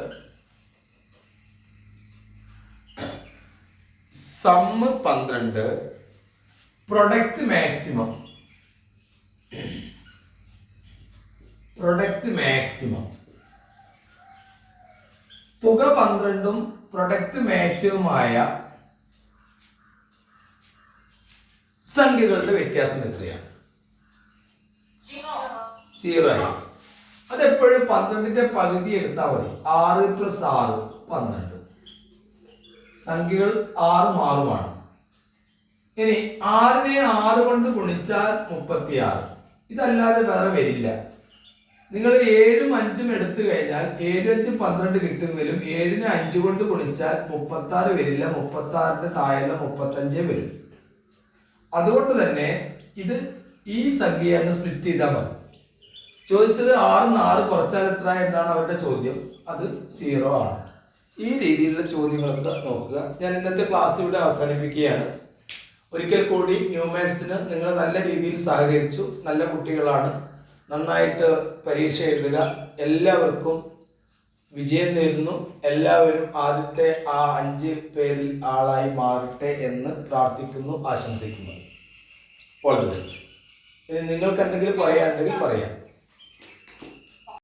സം 12 പ്രൊഡക്റ്റ് മാക്സിമം തുക 12ഉം പ്രൊഡക്റ്റ് മാക്സിമമായ സംഖ്യകളുടെ വ്യത്യാസം എത്രയാണ്? 0 ആയി. അതെപ്പോഴും 12ന്റെ പകുതി എടുത്താൽ മതി. 6 + 6 12. സംഖ്യകൾ 6ഉം 6ഉമാണ്. ഇനി 6നെ 6 കൊണ്ട് ഗുണിച്ചാൽ 36. ഇതല്ലാതെ വേറെ വരില്ല. നിങ്ങൾ 7ഉം 5ഉം എടുത്തു കഴിഞ്ഞാൽ 7 5 12 കിട്ടുമെങ്കിലും 7നെ 5 കൊണ്ട് ഗുണിച്ചാൽ 36 വരില്ല. 36ന്റെ താഴെയുള്ള 35 വരും. അതുകൊണ്ട് തന്നെ ഇത് ഈ സംഖ്യ അങ്ങ് സ്പ്ലിറ്റ് ചെയ്താൽ മതി. ചോദിച്ചത് 6 6 കുറച്ചാൽ എത്ര എന്നാണ് അവരുടെ ചോദ്യം. അത് 0 ആണ്. ഈ രീതിയിലുള്ള ചോദ്യങ്ങളൊക്കെ നോക്കുക. ഞാൻ ഇന്നത്തെ ക്ലാസ് ഇവിടെ അവസാനിപ്പിക്കുകയാണ്. ഒരിക്കൽ കൂടി ന്യൂമാത്സിന് നിങ്ങൾ നല്ല രീതിയിൽ സഹകരിച്ചു. നല്ല കുട്ടികളാണ്. നന്നായിട്ട് പരീക്ഷ എഴുതുക. എല്ലാവർക്കും വിജയം നേരുന്നു. എല്ലാവരും ആദ്യത്തെ ആ 5 പേരിൽ ആളായി മാറട്ടെ എന്ന് പ്രാർത്ഥിക്കുന്നു, ആശംസിക്കുന്നു. All the best. ഇനി നിങ്ങൾക്ക് എന്തെങ്കിലും പറയാനുണ്ടെങ്കിൽ പറയാം.